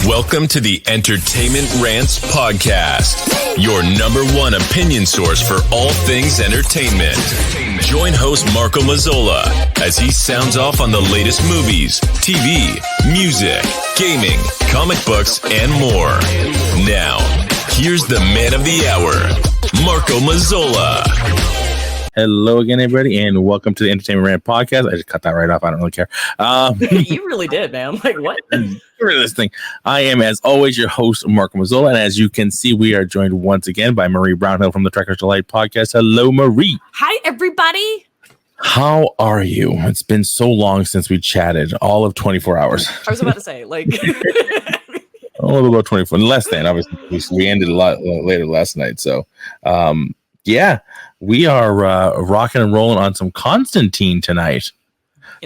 Welcome to the Entertainment Rants Podcast, your number one opinion source for all things entertainment. Join host Marco Mazzola as he sounds off on the latest movies, TV, music, gaming, comic books, and more. Now, here's the man of the hour, Marco Mazzola. Hello again, everybody, and welcome to the Entertainment Rant Podcast. I just cut that right off. I don't really care. You really did, man. Like, what? This thing. I am, as always, your host, Marco Mazzola, and as you can see, we are joined once again by Marie Brownhill from the Trekker's Delight Podcast. Hello, Marie. Hi, everybody. How are you? It's been so long since we chatted, all of 24 hours. I was about to say, like... A little about 24, less than, obviously. We ended a lot later last night, so... yeah, we are rocking and rolling on some Constantine tonight.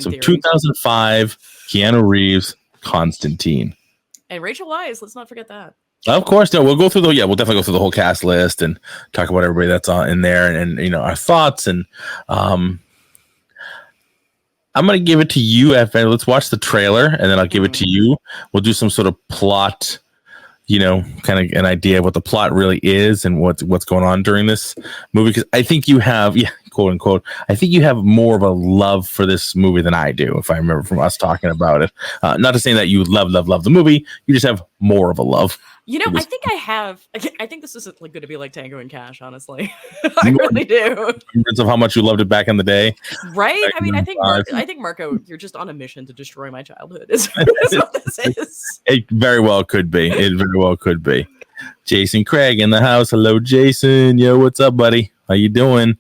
Some 2005 Keanu Reeves Constantine. And Rachel Weisz, let's not forget that. Of course, no, we'll go through we'll definitely go through the whole cast list and talk about everybody that's on in there and you know, our thoughts. And I'm going to give it to you. Let's watch the trailer and then I'll give it to you. We'll do some sort of plot, you know, kind of an idea of what the plot really is and what's going on during this movie. Because I think you have, quote unquote, I think you have more of a love for this movie than I do, if I remember from us talking about it. Not to say that you love the movie. You just have more of a love. You know, I think I have. I think this is like going to be like Tango and Cash, honestly. I really do. Of how much you loved it back in the day, right? I mean, I think Marco, you're just on a mission to destroy my childhood. Is what this is. It very well could be. It very well could be. Jason Craig in the house. Hello, Jason. Yo, what's up, buddy? How you doing?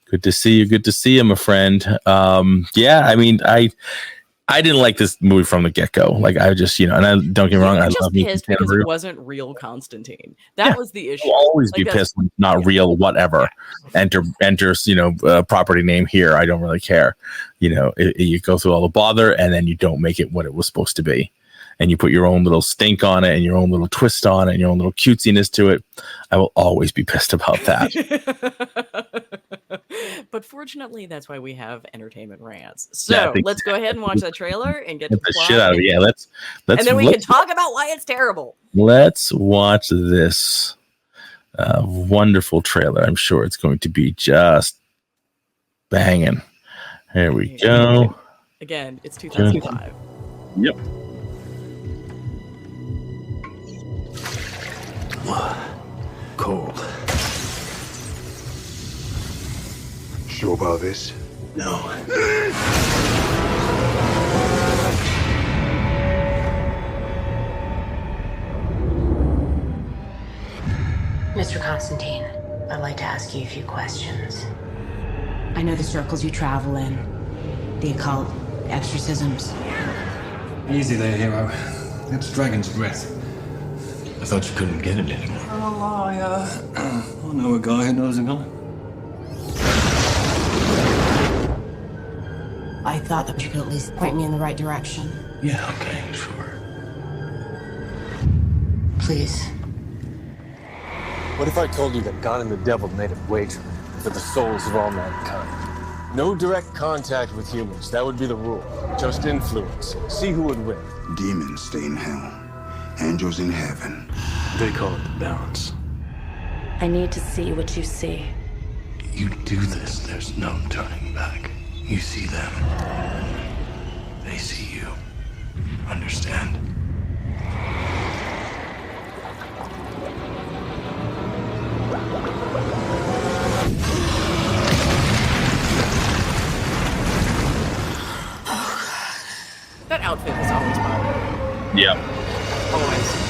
Good to see you. Good to see you, my friend. Yeah, I mean, I didn't like this movie from the get-go. Like, I just, you know, and I don't get me wrong, I love me pissed because it wasn't real Constantine. That was the issue. You'll always be pissed when it's not real, whatever. Enters, you know, property name here. I don't really care. You know, you go through all the bother and then you don't make it what it was supposed to be. And you put your own little stink on it and your own little twist on it and your own little cutesiness to it. I will always be pissed about that. But fortunately, that's why we have entertainment rants. So let's go ahead and watch that trailer and get the shit out of it. Yeah, let's and then we can talk about why it's terrible. Let's watch this wonderful trailer. I'm sure it's going to be just banging. Here we go. Again, it's 2005. Yep. Cold. Sure about this? No. Mr. Constantine, I'd like to ask you a few questions. I know the circles you travel in, the occult, exorcisms. Easy there, hero. It's Dragon's Breath. I thought you couldn't get it anymore. I'm a liar. I know a guy who knows a guy. I thought that you could at least point me in the right direction. Yeah, okay, sure. Please. What if I told you that God and the devil made a wager for the souls of all mankind? No direct contact with humans, that would be the rule. Just influence. See who would win. Demons stay in hell. Angels in heaven. They call it the balance. I need to see what you see. You do this, there's no turning back. You see them. They see you. Understand? That outfit is always bothered. Yep. Always.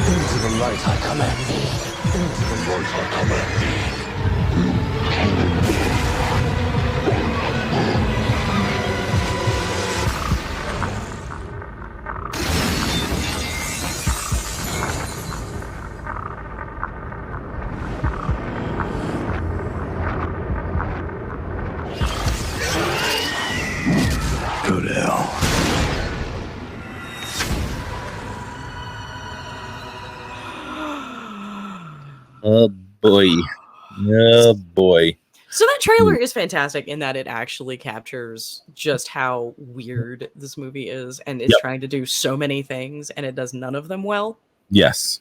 Into the light I command thee. Into the light I command thee. Go to hell. Oh boy. Oh boy. So that trailer is fantastic in that it actually captures just how weird this movie is, and it's trying to do so many things, and it does none of them well. Yes.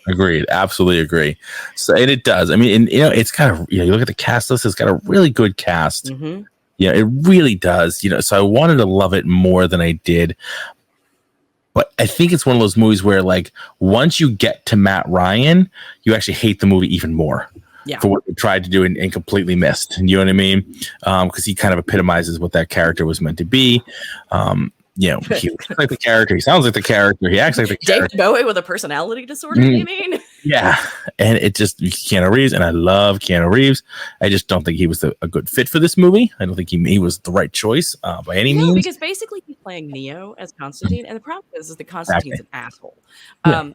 Agreed. Absolutely agree. So, and it does. I mean, and, it's got a, you look at the cast list, it's got a really good cast. Mm-hmm. Yeah, it really does. So I wanted to love it more than I did. But I think it's one of those movies where, like, once you get to Matt Ryan, you actually hate the movie even more. Yeah. For what they tried to do and completely missed. You know what I mean? Because he kind of epitomizes what that character was meant to be. He looks like the character. He sounds like the character. He acts like the character. David Bowie with a personality disorder, you mean? Yeah. And it just, Keanu Reeves, and I love Keanu Reeves. I just don't think he was a good fit for this movie. I don't think he was the right choice by any means. Because basically he's playing Neo as Constantine, and the problem is that Constantine's an asshole. Yeah.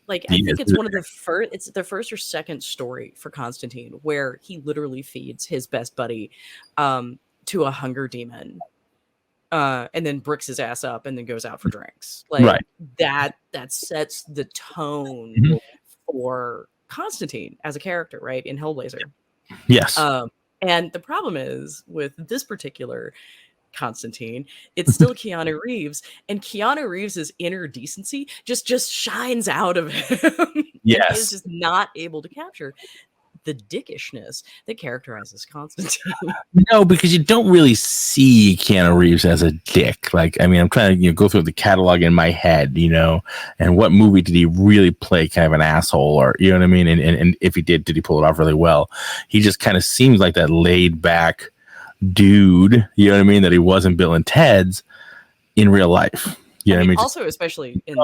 I think it's one of the first. It's the first or second story for Constantine where he literally feeds his best buddy to a hunger demon, and then bricks his ass up and then goes out for drinks. That sets the tone for Constantine as a character, right, in Hellblazer. Yes. And the problem is with this particular Constantine, it's still Keanu Reeves, and Keanu Reeves's inner decency just shines out of him. Yes. And he is just not able to capture the dickishness that characterizes Constantine. No, because you don't really see Keanu Reeves as a dick. Like, I mean, I'm trying to go through the catalog in my head, and what movie did he really play kind of an asshole, or you know what I mean? And if he did he pull it off really well? He just kind of seems like that laid back dude, you know what I mean, that he wasn't Bill and Ted's in real life. You know what I mean? Also, especially in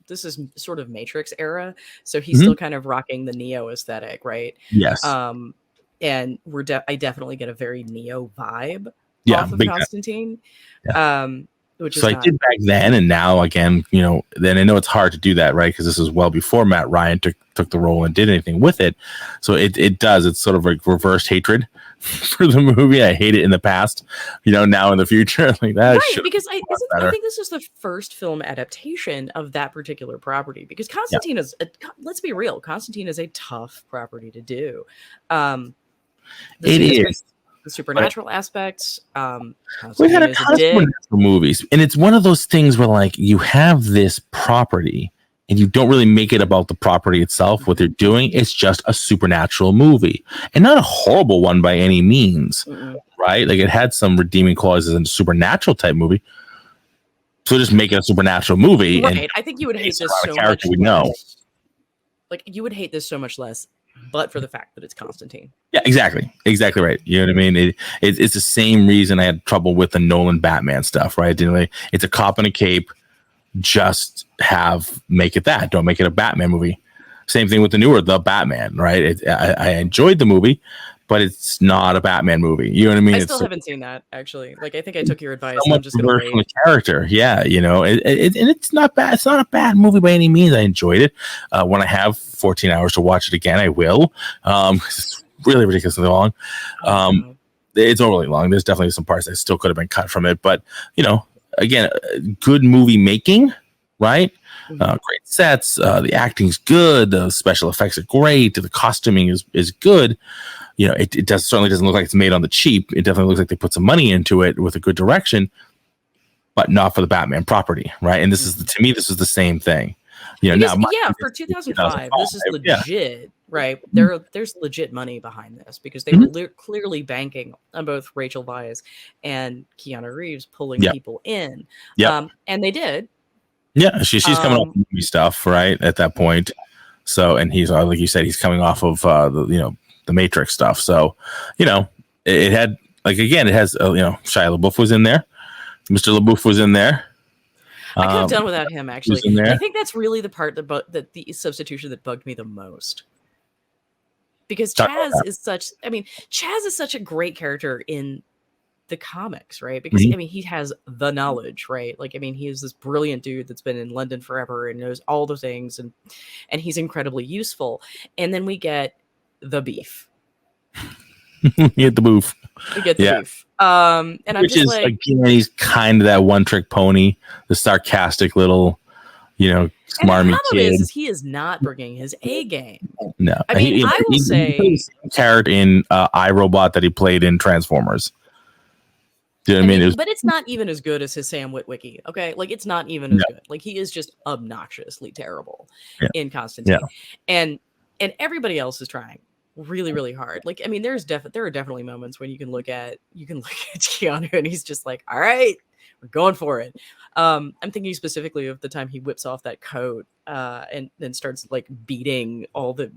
this is sort of Matrix era, so he's still kind of rocking the Neo aesthetic, right? Yes. And I definitely get a very Neo vibe off of Constantine. Which is I did back then, and now again, then I know it's hard to do that, right? Because this is well before Matt Ryan took the role and did anything with it. So it's sort of like reversed hatred for the movie. I hate it in the past, now in the future, like that. Right, because I think this is the first film adaptation of that particular property. Because Constantine is, let's be real, Constantine is a tough property to do. It is. The supernatural aspects. We've had a ton of supernatural movies, and it's one of those things where, like, you have this property and you don't really make it about the property itself, what they're doing. It's just a supernatural movie, and not a horrible one by any means. Right? Like, it had some redeeming qualities as a supernatural type movie, so just make it a supernatural movie. Right. And I think you would hate this so much. We know. Like, you would hate this so much less, but for the fact that it's Constantine. Yeah, exactly right. You know what I mean? It's the same reason I had trouble with the Nolan Batman stuff, right? It's a cop in a cape. Just make it that. Don't make it a Batman movie. Same thing with the Batman, right? I enjoyed the movie, but it's not a Batman movie. You know what I mean? I still haven't seen that, actually. Like, I think I took your advice. I'm just going to wait. The character, yeah, and it's not bad. It's not a bad movie by any means. I enjoyed it. When I have 14 hours to watch it again, I will. It's really ridiculously long. It's overly long. There's definitely some parts that still could have been cut from it, but again, good movie making, right? Great sets. The acting's good. The special effects are great. The costuming is good. It certainly doesn't look like it's made on the cheap. It definitely looks like they put some money into it with a good direction, but not for the Batman property, right? And this is this is the same thing. For 2005, this is legit, right? There's legit money behind this because they were clearly banking on both Rachel Weisz and Keanu Reeves pulling people in. And they did. Yeah, she's coming off movie stuff, right? At that point. So, and he's like you said, he's coming off of the Matrix stuff. So, it had, like, again, it has Shia LaBeouf was in there. Mr. LaBeouf was in there. I could have done without him, actually. I think that's really the part that the substitution that bugged me the most. Because Chaz is such a great character in the comics, right? Because he has the knowledge, right? Like, he is this brilliant dude that's been in London forever and knows all the things, and he's incredibly useful. And then we get the beef. We get the beef. And which is, again, he's kind of that one trick pony, the sarcastic little, smarmy the kid. is he is not bringing his A game. No, I mean, I will say he's the character in iRobot that he played in Transformers. Do you know what I mean? But it's not even as good as his Sam Witwicky. Okay, like it's not even as good. Like he is just obnoxiously terrible in Constantine, and everybody else is trying really, really hard. Like, I mean, there are definitely moments when you can look at Keanu and he's just like, all right, we're going for it. I'm thinking specifically of the time he whips off that coat and then starts like beating all the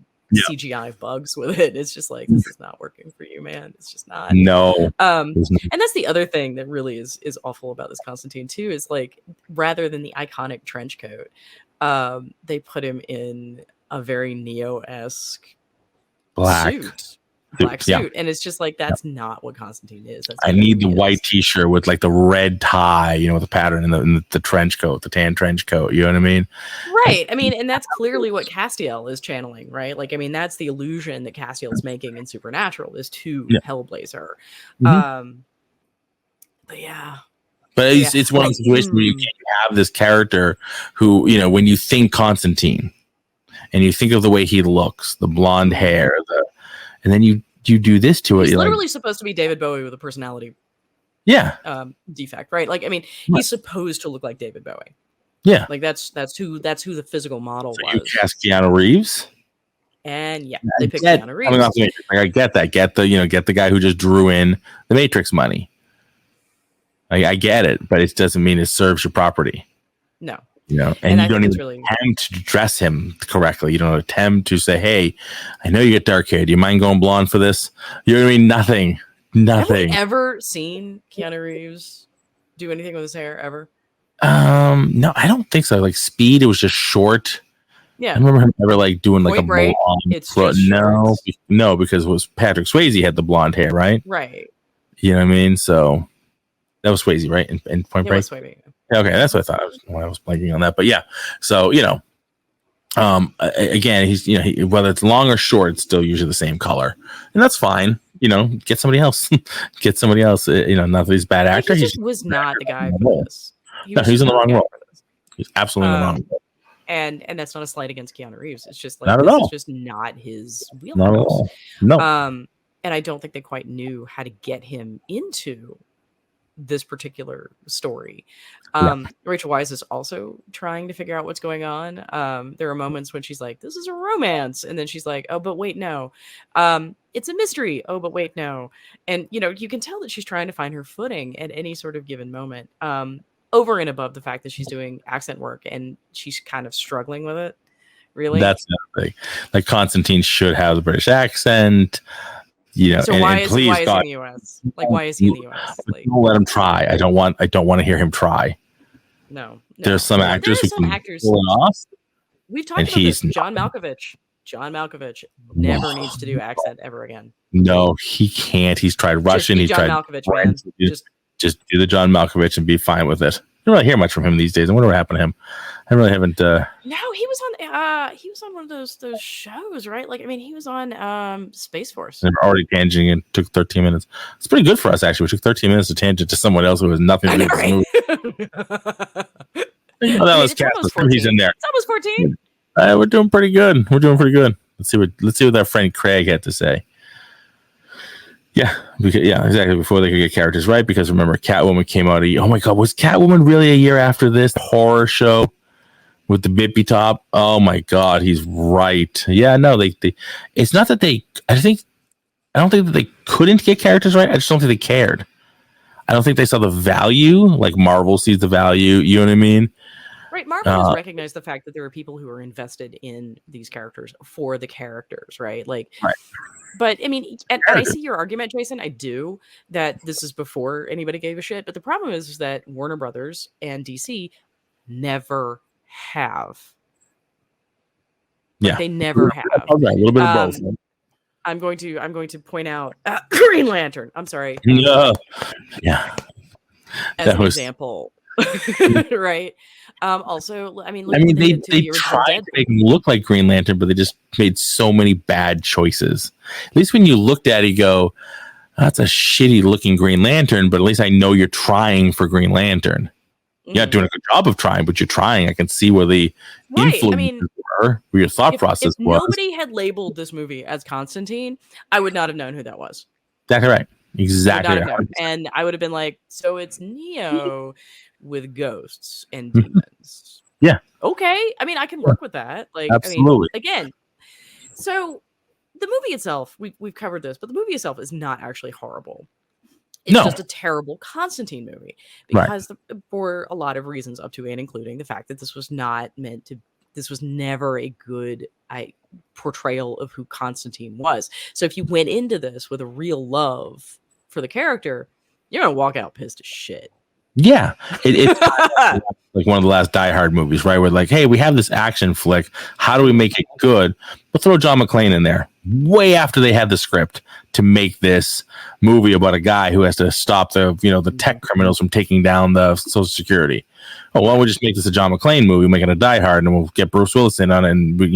CGI bugs with it. It's just like, this is not working for you, man. It's just not. No. And that's the other thing that really is awful about this Constantine too, is like, rather than the iconic trench coat, they put him in a very Neo-esque black suit, and it's just like, that's not what Constantine is. I need the white t-shirt with like the red tie, with the pattern in the trench coat, the tan trench coat, you know what I mean? Right. I mean, and that's clearly what Castiel is channeling, right? Like, I mean, that's the illusion that Castiel is making in Supernatural, is to Hellblazer. But yeah. But it's one of those situations where you can't have this character who, when you think Constantine and you think of the way he looks, the blonde hair, and then you do this to it. He's literally supposed to be David Bowie with a personality defect, right? Like, I mean, he's supposed to look like David Bowie. Yeah. Like that's who the physical model was. You cast Keanu Reeves? And they picked Keanu Reeves. I get that. Get the guy who just drew in the Matrix money. I get it, but it doesn't mean it serves your property. No. And you don't even attempt to dress him correctly. You don't attempt to say, hey, I know you get dark hair. Do you mind going blonde for this? You know what I mean? Nothing. Have we ever seen Keanu Reeves do anything with his hair ever? No, I don't think so. Like Speed, it was just short. Yeah. I remember him ever like doing like Point Break, it's no, because it was Patrick Swayze had the blonde hair, right? Right. You know what I mean? So that was Swayze, right? In Point Break. Swayze. Okay, that's what I thought when I was blanking on that. But yeah, so again, he's whether it's long or short, it's still usually the same color, and that's fine. Get somebody else. Get somebody else. Not that he's a bad actor. He just was not the guy for this. He's in the wrong role. He's absolutely in the wrong role. And that's not a slight against Keanu Reeves. It's just like, not at all. It's just not his wheelhouse. Not at all. No. And I don't think they quite knew how to get him into this particular story. Rachel Weisz is also trying to figure out what's going on. There are moments when she's like, this is a romance, and then she's like, oh, but wait, no, it's a mystery. Oh, but wait, no. And you can tell that she's trying to find her footing at any sort of given moment, over and above the fact that she's doing accent work and she's kind of struggling with it. Really, that's nothing. Like Constantine should have the British accent. So why is he in the US? Like, why is he in the US? Like, don't let him try. I don't want to hear him try. No. There's some actors who can pull it off. We've talked about this. John Malkovich. John Malkovich never needs to do accent ever again. No, he can't. He's tried Russian. He tried Malkovich, man. Just do the John Malkovich and be fine with it. I don't really hear much from him these days. I wonder what happened to him. I really haven't. No, he was on one of those shows, right? Like, I mean, he was on Space Force. They're already tangenting and took 13 minutes. It's pretty good for us, actually. We took 13 minutes to tangent to someone else who has nothing to do with the movie. That was Casper. He's in there. It's almost 14. We're doing pretty good. Let's see what our friend Craig had to say. Yeah, exactly. Before they could get characters right, because remember, Catwoman came out. Oh my God, was Catwoman really a year after this horror show with the bippy top? Oh my God, he's right. Yeah, no, they it's not that they. I don't think that they couldn't get characters right. I just don't think they cared. I don't think they saw the value, like Marvel sees the value. You know what I mean? Right. Marvel has recognized the fact that there are people who are invested in these characters for the characters, right? Like, right. But I mean, and I see your argument, Jason. I do, that this is before anybody gave a shit. But the problem is that Warner Brothers and DC never have. Yeah, they never have. A little bit of both. I'm going to point out Green Lantern. I'm sorry. Yeah. As an example. Right. Also, I mean, they tried to make him look like Green Lantern, but they just made so many bad choices. At least when you looked at it, you go, that's a shitty looking Green Lantern, but at least I know you're trying for Green Lantern. You're not doing a good job of trying, but you're trying. I can see where the influences were, where your thought process if was. nobody had labeled this movie as Constantine, I would not have known who that was. Exactly right. Exactly right. And I would have been like, so it's Neo with ghosts and demons. Yeah. Okay. I mean, I can work with that. Like, absolutely. I mean, again, so the movie itself, we've covered this, but the movie itself is not actually horrible. It's just a terrible Constantine movie because for a lot of reasons, up to and including the fact that this was not meant to. This was never a good portrayal of who Constantine was. So if you went into this with a real love for the character, you're gonna walk out pissed as shit. Yeah, it's like one of the last Die Hard movies, right? Where like, hey, we have this action flick. How do we make it good? We'll throw John McClane in there way after they had the script to make this movie about a guy who has to stop the tech criminals from taking down the Social Security. Oh, why don't we just make this a John McClane movie, make it a Die Hard, and we'll get Bruce Willis in on it, and we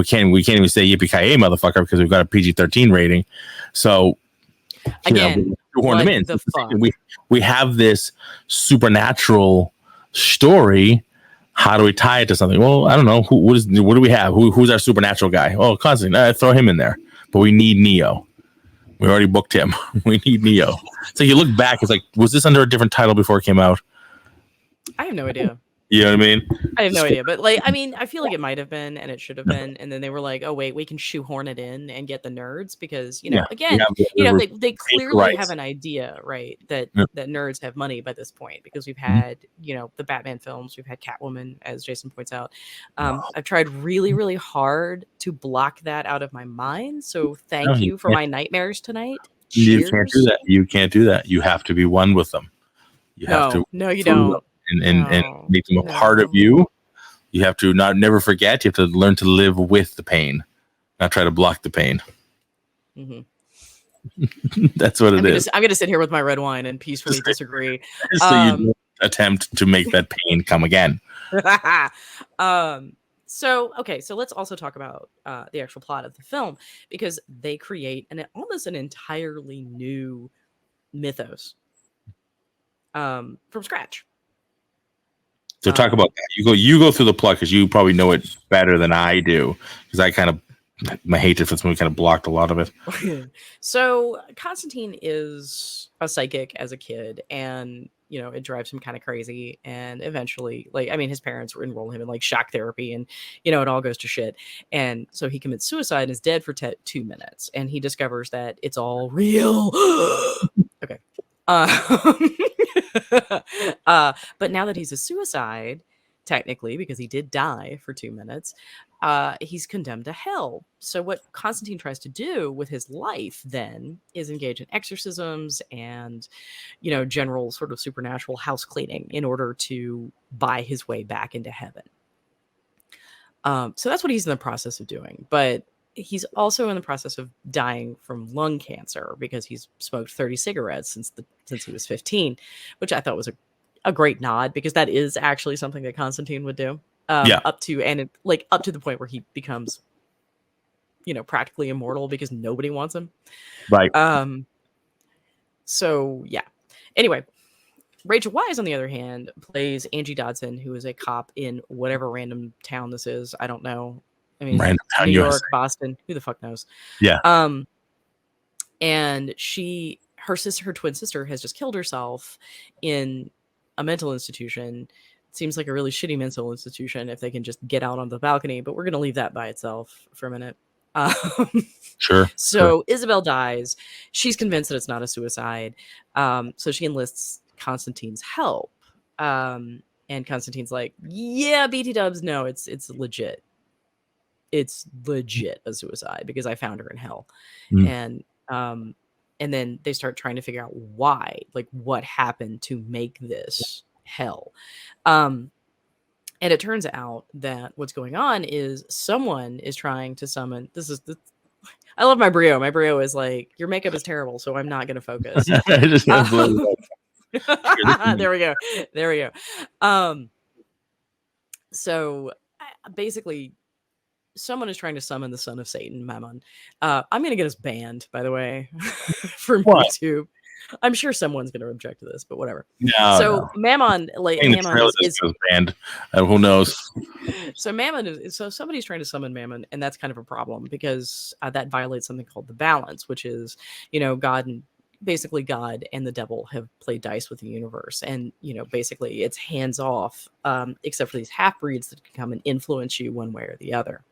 can't even say yippee-ki-yay, motherfucker, because we've got a PG-13 rating. So again, shoehorn them in. We have this supernatural story. How do we tie it to something? Well, I don't know. What do we have? Who's our supernatural guy? Oh, Constantine. Throw him in there. But we need Neo. We already booked him. We need Neo. So you look back, it's like, was this under a different title before it came out? I have no idea. You know what I mean? I have no idea, but like, I mean, I feel like it might have been, and it should have been, and then they were like, "Oh wait, we can shoehorn it in and get the nerds," because they clearly have an idea, right? That nerds have money by this point because we've had the Batman films, we've had Catwoman, as Jason points out. I've tried really, really hard to block that out of my mind. So thank you for my nightmares tonight. Cheers. You can't do that. You can't do that. You have to be one with them. You have to. No, you don't. And make them a part of you. You have to never forget. You have to learn to live with the pain, not try to block the pain. Mm-hmm. That's what it is. I'm going to sit here with my red wine and peacefully disagree. So you don't attempt to make that pain come again. So let's also talk about the actual plot of the film, because they create almost an entirely new mythos from scratch. So talk about that. You go through the plot because you probably know it better than I do, because my hatred for this movie kind of blocked a lot of it. So Constantine is a psychic as a kid, and it drives him kind of crazy. And eventually, his parents enroll him in shock therapy, and it all goes to shit. And so he commits suicide and is dead for 2 minutes, and he discovers that it's all real. Okay. But now that he's a suicide, technically, because he did die for 2 minutes, he's condemned to hell. So what Constantine tries to do with his life then is engage in exorcisms and, general sort of supernatural house cleaning in order to buy his way back into heaven. So that's what he's in the process of doing. But he's also in the process of dying from lung cancer because he's smoked 30 cigarettes since he was 15, which I thought was a great nod, because that is actually something that Constantine would do. Up to the point where he becomes, practically immortal because nobody wants him. Right. So yeah. Anyway, Rachel Weisz, on the other hand, plays Angie Dodson, who is a cop in whatever random town this is. I don't know. I mean, random town, New York, USA. Boston, who the fuck knows? Yeah. And her twin sister has just killed herself in a mental institution. It seems like a really shitty mental institution if they can just get out on the balcony, but we're going to leave that by itself for a minute. Sure. So Isabel dies. She's convinced that it's not a suicide. So she enlists Constantine's help. And Constantine's like, yeah, BT dubs, no, it's legit. It's legit a suicide because I found her in hell. And then they start trying to figure out why, what happened to make this hell. And it turns out that what's going on is someone is trying to summon. I love my brio. My brio is like, your makeup is terrible, so I'm not going to focus. There we go. So basically, someone is trying to summon the son of Satan, Mammon. I'm going to get us banned, by the way, from YouTube. I'm sure someone's going to object to this, but whatever. No. Mammon, Mammon is banned. Who knows? So Mammon is so somebody's trying to summon Mammon, and that's kind of a problem because that violates something called the balance, which is God and the devil have played dice with the universe, and basically it's hands off, except for these half breeds that can come and influence you one way or the other,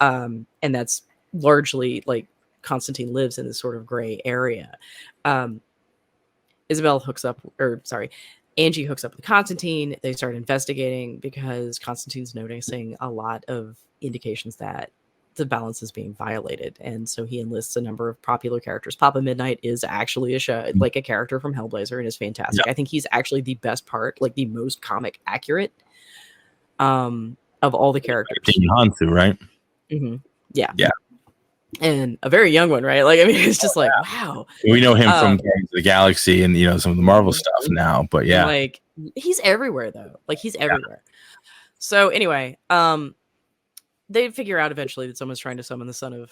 and that's largely like Constantine lives in this sort of gray area. Angie hooks up with Constantine. They start investigating because Constantine's noticing a lot of indications that the balance is being violated. And so he enlists a number of popular characters. Papa Midnight is actually a character from Hellblazer and is fantastic. Yeah. I think he's actually the best part, like the most comic accurate of all the characters. Hansu, right? Mm-hmm. Yeah. Yeah. And a very young one, right? Like, I mean, it's just like, wow. We know him from the Galaxy and, some of the Marvel stuff now, but yeah. Like, he's everywhere, though. Like, he's everywhere. So, anyway, they figure out eventually that someone's trying to summon the son of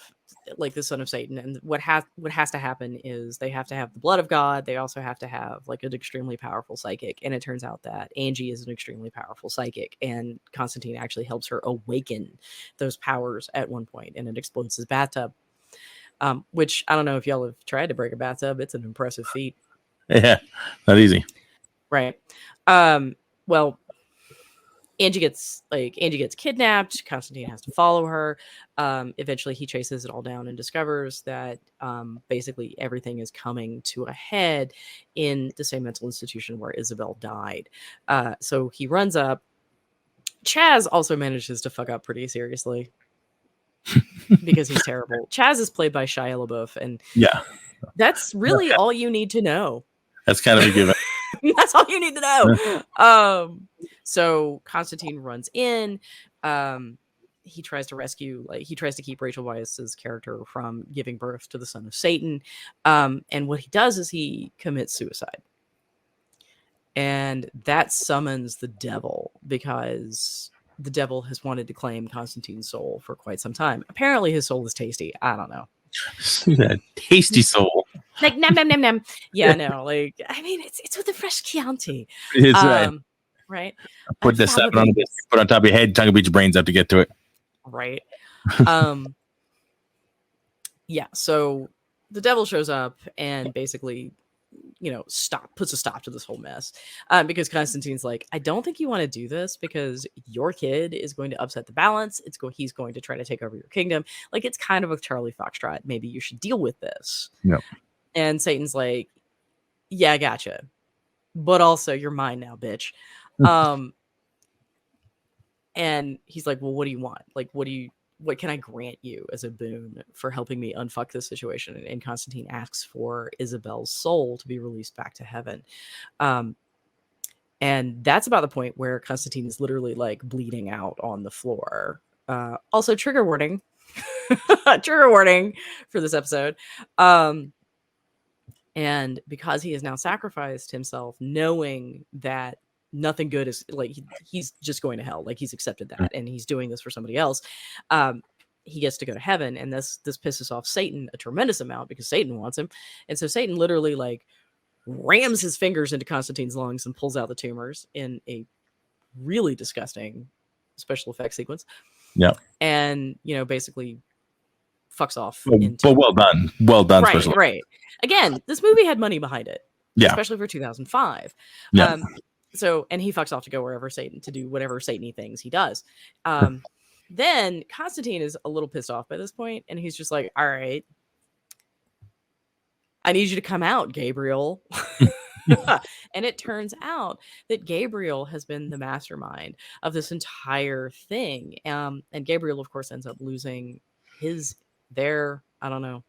Satan. And what has to happen is they have to have the blood of God. They also have to have, like, an extremely powerful psychic. And it turns out that Angie is an extremely powerful psychic. And Constantine actually helps her awaken those powers at one point, and it explodes his bathtub. Which I don't know if y'all have tried to break a bathtub. It's an impressive feat. Yeah, not easy. Right. Well, Angie gets kidnapped. Constantine has to follow her. Eventually he chases it all down and discovers that basically everything is coming to a head in the same mental institution where Isabel died. So he runs up. Chaz also manages to fuck up pretty seriously because he's terrible. Chaz is played by Shia LaBeouf, and that's really all you need to know. That's kind of a given. That's all you need to know. So Constantine runs in. He tries to keep Rachel Weisz's character from giving birth to the son of Satan. And what he does is he commits suicide. And that summons the devil, because the devil has wanted to claim Constantine's soul for quite some time. Apparently his soul is tasty. I don't know. That tasty soul. Like, nom, nom, nom, nom. Yeah, no, like, I mean, it's with the fresh Chianti. It is, right? Put the 7 on the put on top of your head, tongue beat your brains out to get to it. Right. Yeah, so the devil shows up and basically, puts a stop to this whole mess. Because Constantine's like, I don't think you want to do this because your kid is going to upset the balance. He's going to try to take over your kingdom. Like, it's kind of a Charlie Foxtrot. Maybe you should deal with this. Yep. And Satan's like, yeah, I gotcha. But also, you're mine now, bitch. And he's like, well, what do you want? Like, what can I grant you as a boon for helping me unfuck this situation? And Constantine asks for Isabel's soul to be released back to heaven. And that's about the point where Constantine is literally like bleeding out on the floor. Also, trigger warning. Trigger warning for this episode. And because he has now sacrificed himself, knowing that nothing good is, like, he's just going to hell, like, he's accepted that, and he's doing this for somebody else, he gets to go to heaven. And this pisses off Satan a tremendous amount because Satan wants him. And so Satan literally, like, rams his fingers into Constantine's lungs and pulls out the tumors in a really disgusting special effects sequence. Yeah. And, basically fucks off. But well done. Right. Again, this movie had money behind it. Yeah. Especially for 2005. Yeah. So, and he fucks off to go wherever to do whatever Satan-y things he does. Then Constantine is a little pissed off by this point, and he's just like, all right, I need you to come out, Gabriel. And it turns out that Gabriel has been the mastermind of this entire thing. And Gabriel, of course, ends up losing I don't know,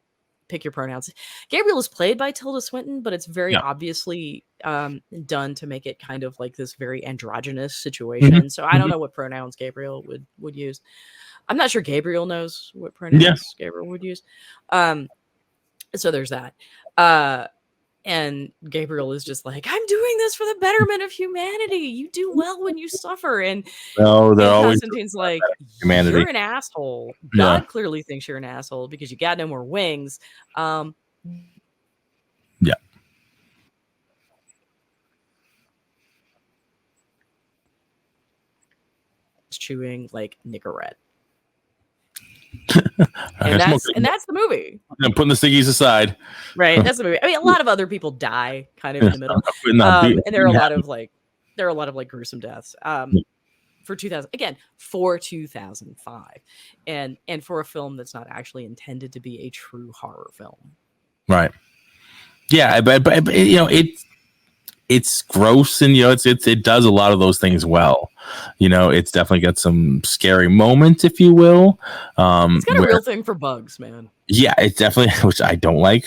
pick your pronouns. Gabriel is played by Tilda Swinton, but it's very obviously done to make it kind of like this very androgynous situation. So I don't know what pronouns Gabriel would use. I'm not sure Gabriel knows what pronouns Gabriel would use. So there's that. And Gabriel is just like, I'm doing this for the betterment of humanity. You do well when you suffer. And Constantine's like, humanity. You're an asshole. God clearly thinks you're an asshole because you got no more wings. Yeah. chewing like Nicorette. and that's the movie. I'm putting the ciggies aside. Right, that's the movie. I mean, a lot of other people die kind of in the middle, and there are a lot of like gruesome deaths. For 2005, and for a film that's not actually intended to be a true horror film. Right. Yeah, but you know, it's gross, and you know, it does a lot of those things well. You know, it's definitely got some scary moments, if you will. It's got a real thing for bugs, man. Yeah, it definitely, which I don't like.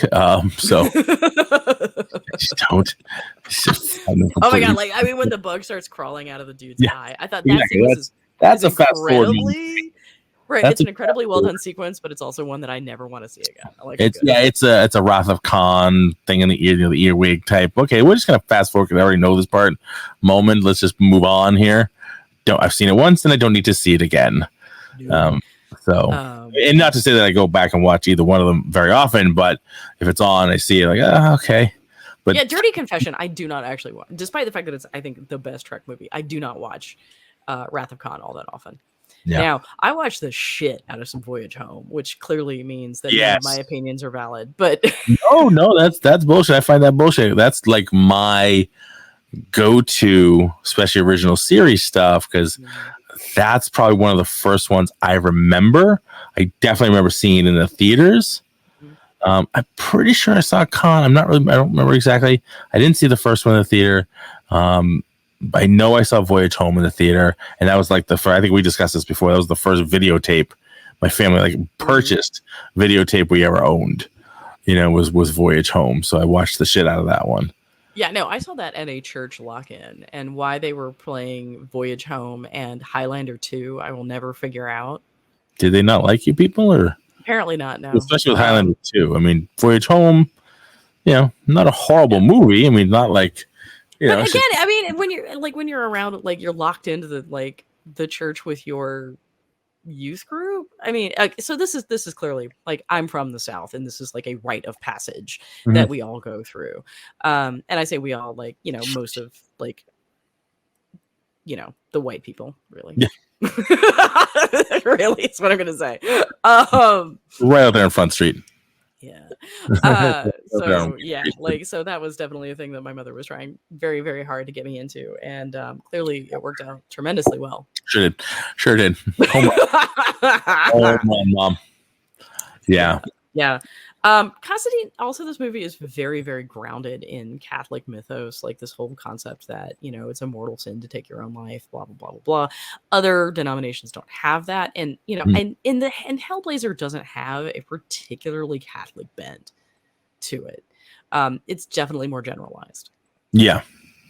So I just don't. Oh my god! Like, I mean, when the bug starts crawling out of the dude's eye, I thought that's a fast forward. Right, it's an incredibly well done sequence, but it's also one that I never want to see again. It's a Wrath of Khan thing in the ear, the earwig type. Okay, we're just gonna fast forward because I already know this part. Moment, let's just move on here. I've seen it once, and I don't need to see it again. And not to say that I go back and watch either one of them very often, but if it's on, I see it like, okay. But yeah, Dirty Confession, I do not actually watch, despite the fact that it's, I think, the best Trek movie. I do not watch Wrath of Khan all that often. Yeah. Now, I watch the shit out of some Voyage Home, which clearly means that none of my opinions are valid. But no, that's bullshit. I find that bullshit. That's like my go-to, especially original series stuff, because that's probably one of the first ones I remember. I definitely remember seeing it in the theaters. I'm pretty sure I saw Khan. I don't remember exactly. I didn't see the first one in the theater. I know I saw Voyage Home in the theater, and that was like I think we discussed this before. That was the first videotape my family like purchased videotape we ever owned. You know, was Voyage Home. So I watched the shit out of that one. Yeah, no, I saw that at a church lock-in, and why they were playing Voyage Home and Highlander 2, I will never figure out. Did they not like you people, or? Apparently not, no. Especially with Highlander 2. I mean, Voyage Home, you know, not a horrible movie. I mean, not like, you know. But again, I mean, when you're around, like, you're locked into the church with your youth group. I mean, so this is clearly, like, I'm from the South, and this is like a rite of passage that we all go through. And I say we all, like, you know, most of, like, you know, the white people, really. Yeah. Really, it's what I'm gonna say. Right out there on Front Street. Yeah. So that was definitely a thing that my mother was trying very, very hard to get me into, and clearly it worked out tremendously well. Sure did. Oh my mom. Yeah. Constantine, also, this movie is very, very grounded in Catholic mythos, like this whole concept that, you know, it's a mortal sin to take your own life, blah blah blah blah blah. Other denominations don't have that, and you know, and Hellblazer doesn't have a particularly Catholic bent to it. It's definitely more generalized. Yeah.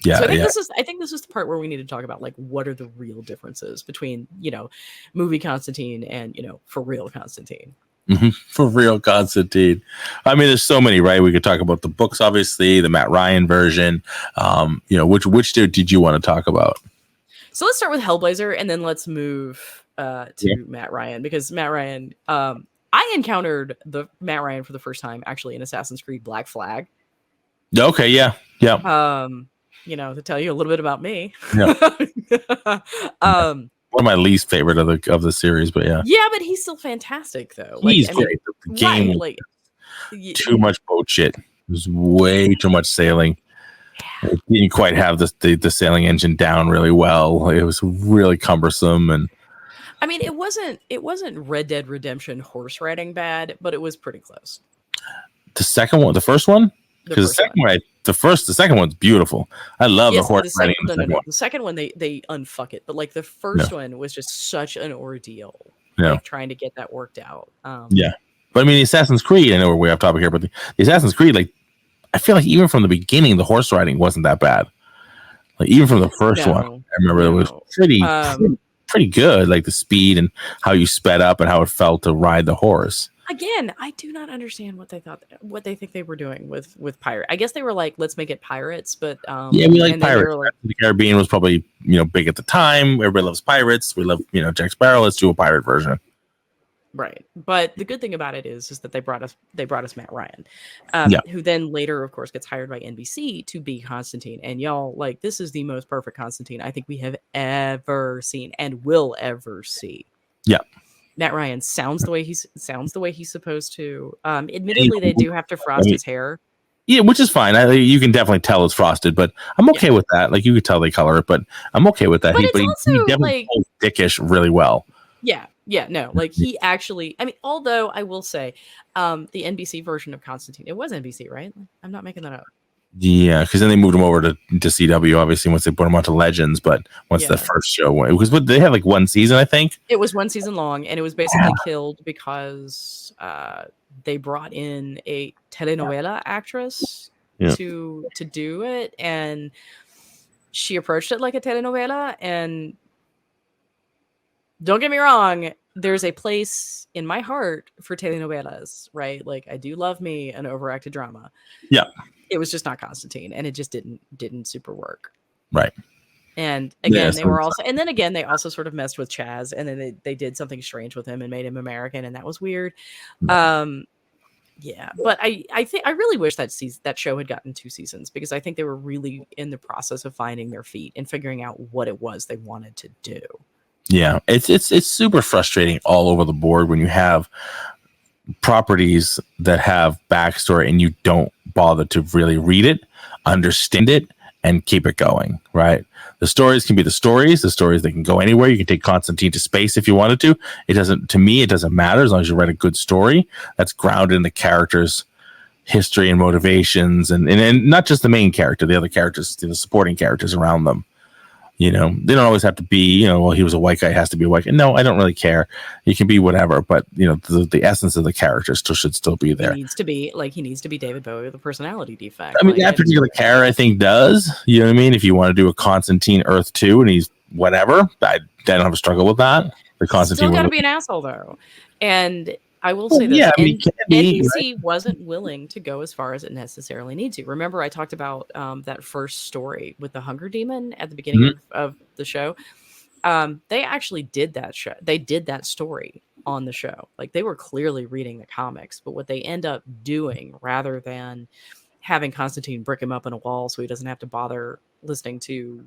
So I think this is the part where we need to talk about, like, what are the real differences between, you know, movie Constantine and, you know, for real Constantine. For real Constantine. I mean, there's so many, right? We could talk about the books, obviously, the Matt Ryan version. You know, which did you want to talk about? So let's start with Hellblazer, and then let's move to Matt Ryan, because Matt Ryan, I encountered the Matt Ryan for the first time actually in Assassin's Creed Black Flag. Okay, yeah. You know, to tell you a little bit about me. Yeah. One of my least favorite of the series, but yeah. Yeah, but he's still fantastic, though. He's great. The game, like, too much boat shit. There's way too much sailing. Yeah. It didn't quite have the sailing engine down really well. It was really cumbersome, and I mean, it wasn't Red Dead Redemption horse riding bad, but it was pretty close. The first one. Because the second one's beautiful. I love the horse riding. The second one they unfuck it, but like the first one was just such an ordeal. Like, trying to get that worked out. Yeah, but I mean, the Assassin's Creed. I know we're way off topic here, but the Assassin's Creed, like, I feel like even from the beginning, the horse riding wasn't that bad. Like, even from the first one, I remember it was pretty good. Like the speed and how you sped up and how it felt to ride the horse. Again, I do not understand what they think they were doing with pirate. I guess they were like, let's make it pirates, but we like pirates. Like, the Caribbean was probably, you know, big at the time. Everybody loves pirates. We love, you know, Jack Sparrow. Let's do a pirate version. Right. But the good thing about it is that they brought us Matt Ryan, who then later, of course, gets hired by NBC to be Constantine. And y'all, like, this is the most perfect Constantine I think we have ever seen and will ever see. Yeah. Matt Ryan sounds the way he's supposed to. Admittedly, they do have to frost his hair. Yeah, which is fine. You can definitely tell it's frosted, but I'm okay with that. Like, you could tell they color it, but I'm okay with that. But he definitely like, pulls dickish really well. Yeah, no, like he actually, I mean, although I will say, the NBC version of Constantine, it was NBC, right? I'm not making that up. Yeah, because then they moved him over to CW, obviously, once they put him onto Legends, but once the first show went, because they had like one season, I think. It was one season long, and it was basically killed because they brought in a telenovela actress to do it, and she approached it like a telenovela, and don't get me wrong, there's a place in my heart for telenovelas, right? Like, I do love me an overacted drama. Yeah. It was just not Constantine, and it just didn't super work. Right. And again, they also sort of messed with Chaz, and then they did something strange with him and made him American, and that was weird. Yeah, but I think I really wish that show had gotten 2 seasons, because I think they were really in the process of finding their feet and figuring out what it was they wanted to do. Yeah, it's super frustrating all over the board when you have properties that have backstory and you don't bother to really read it, understand it, and keep it going, right? The stories can be the stories that can go anywhere. You can take Constantine to space if you wanted to. It doesn't matter as long as you write a good story that's grounded in the characters' history and motivations, and not just the main character, the other characters, the supporting characters around them. You know, they don't always have to be, well, he was a white guy, has to be a white guy. No, I don't really care. He can be whatever, but the essence of the character should still be there. He needs to be David Bowie with a personality defect. I mean, that particular character, I think, does. You know what I mean? If you want to do a Constantine Earth 2 and he's whatever, I don't have a struggle with that. The Constantine still got to be an asshole, though. And I will say this, NBC wasn't willing to go as far as it necessarily needs to. Remember, I talked about that first story with the Hunger Demon at the beginning of the show. They actually did that show. They did that story on the show. Like, they were clearly reading the comics, but what they end up doing, rather than having Constantine brick him up in a wall so he doesn't have to bother listening to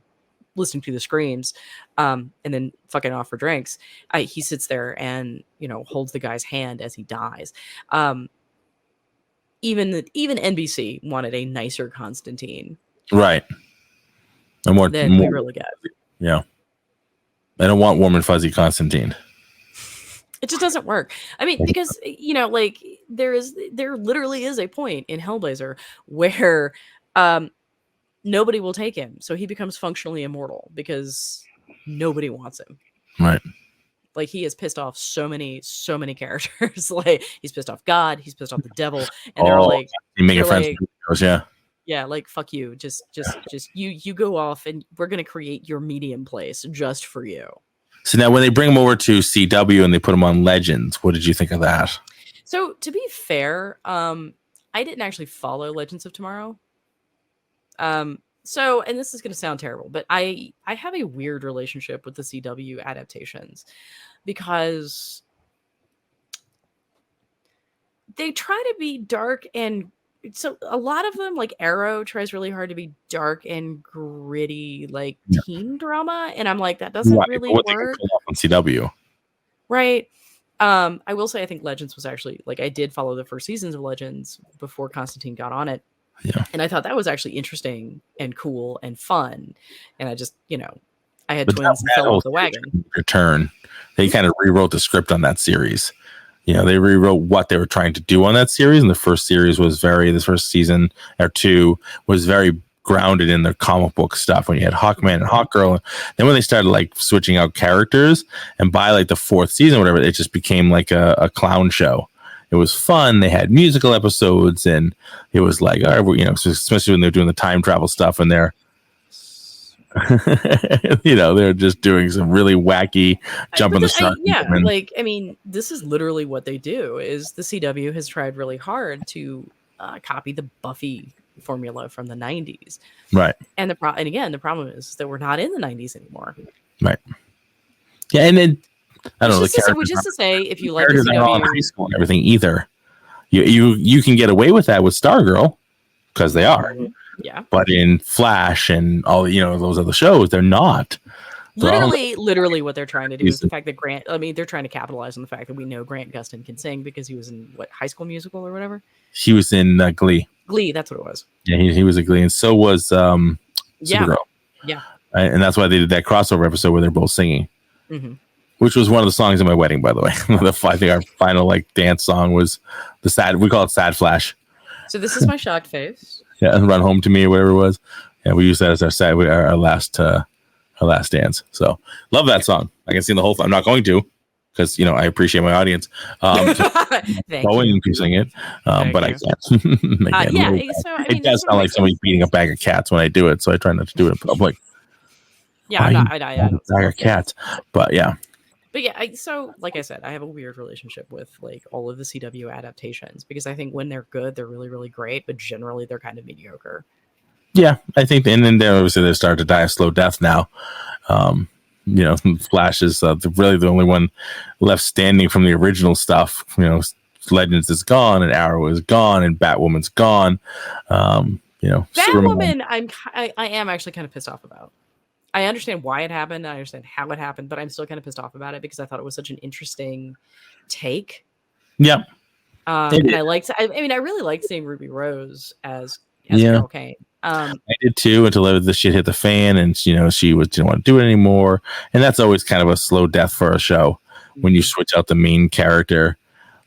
the screams, and then fucking off for drinks, he sits there and holds the guy's hand as he dies. Even NBC wanted a nicer Constantine, right? And more than we really get. Yeah, I don't want warm and fuzzy Constantine. It just doesn't work. I mean, because like there literally is a point in Hellblazer where nobody will take him, so he becomes functionally immortal because nobody wants him. Right. Like, he has pissed off so many characters. Like, he's pissed off God, he's pissed off the devil, and they're like, yeah, like, fuck you. Just you go off, and we're gonna create your medium place just for you. So now, when they bring him over to CW and they put him on Legends, what did you think of that? So, to be fair, I didn't actually follow Legends of Tomorrow. So, and this is going to sound terrible, but I have a weird relationship with the CW adaptations, because they try to be dark, and so a lot of them, like Arrow, tries really hard to be dark and gritty, like teen drama, and I'm like, that doesn't really work on CW, right? I will say, I think Legends was actually, like, I did follow the first seasons of Legends before Constantine got on it. Yeah. And I thought that was actually interesting and cool and fun. And I just, I had twins and fell off the wagon. Return. They kind of rewrote the script on that series. They rewrote what they were trying to do on that series. And the first series was this first season or 2 was very grounded in the comic book stuff when you had Hawkman and Hawkgirl. Then when they started like switching out characters, and by like the 4th season, whatever, it just became like a clown show. It was fun. They had musical episodes, and it was like, especially when they're doing the time travel stuff, and they're, they're just doing some really wacky jump on the shark. This is literally what they do. Is the CW has tried really hard to copy the Buffy formula from the 90s, right? And the problem is that we're not in the 90s anymore, right? Yeah, and then I don't know. Which is to say, if you like the CW, all in high school and everything either. You can get away with that with Stargirl because they are. Yeah. But in Flash and all those other shows, they're not. Literally what they're trying to do is the fact that they're trying to capitalize on the fact that we know Grant Gustin can sing because he was in High School Musical or whatever. He was in Glee. Glee, that's what it was. Yeah, he was a Glee, and so was Supergirl. Yeah. Right? And that's why they did that crossover episode where they're both singing, which was one of the songs at my wedding, by the way. I think our final dance song was we call it Sad Flash. So this is my shocked face. Yeah, and Run Home to Me or whatever it was. Yeah, we used that as our last dance. So love that song. I can sing the whole thing. I'm not going to because I appreciate my audience. Going to sing it, but I can't. It does sound like somebody beating a bag of cats when I do it, so I try not to do it in public. Yeah, I don't bag of cats, but yeah. But yeah, so like I said, I have a weird relationship with all of the CW adaptations because I think when they're good, they're really, really great, but generally they're kind of mediocre. Yeah, I think, and then they start to die a slow death now. Flash is really the only one left standing from the original stuff. Legends is gone, and Arrow is gone, and Batwoman's gone. Batwoman, I am actually kind of pissed off about. I understand why it happened. I understand how it happened, but I'm still kind of pissed off about it because I thought it was such an interesting take. Yeah. And I really liked seeing Ruby Rose as Carol Kane. I did too until the shit hit the fan, and she didn't want to do it anymore. And that's always kind of a slow death for a show when you switch out the main character.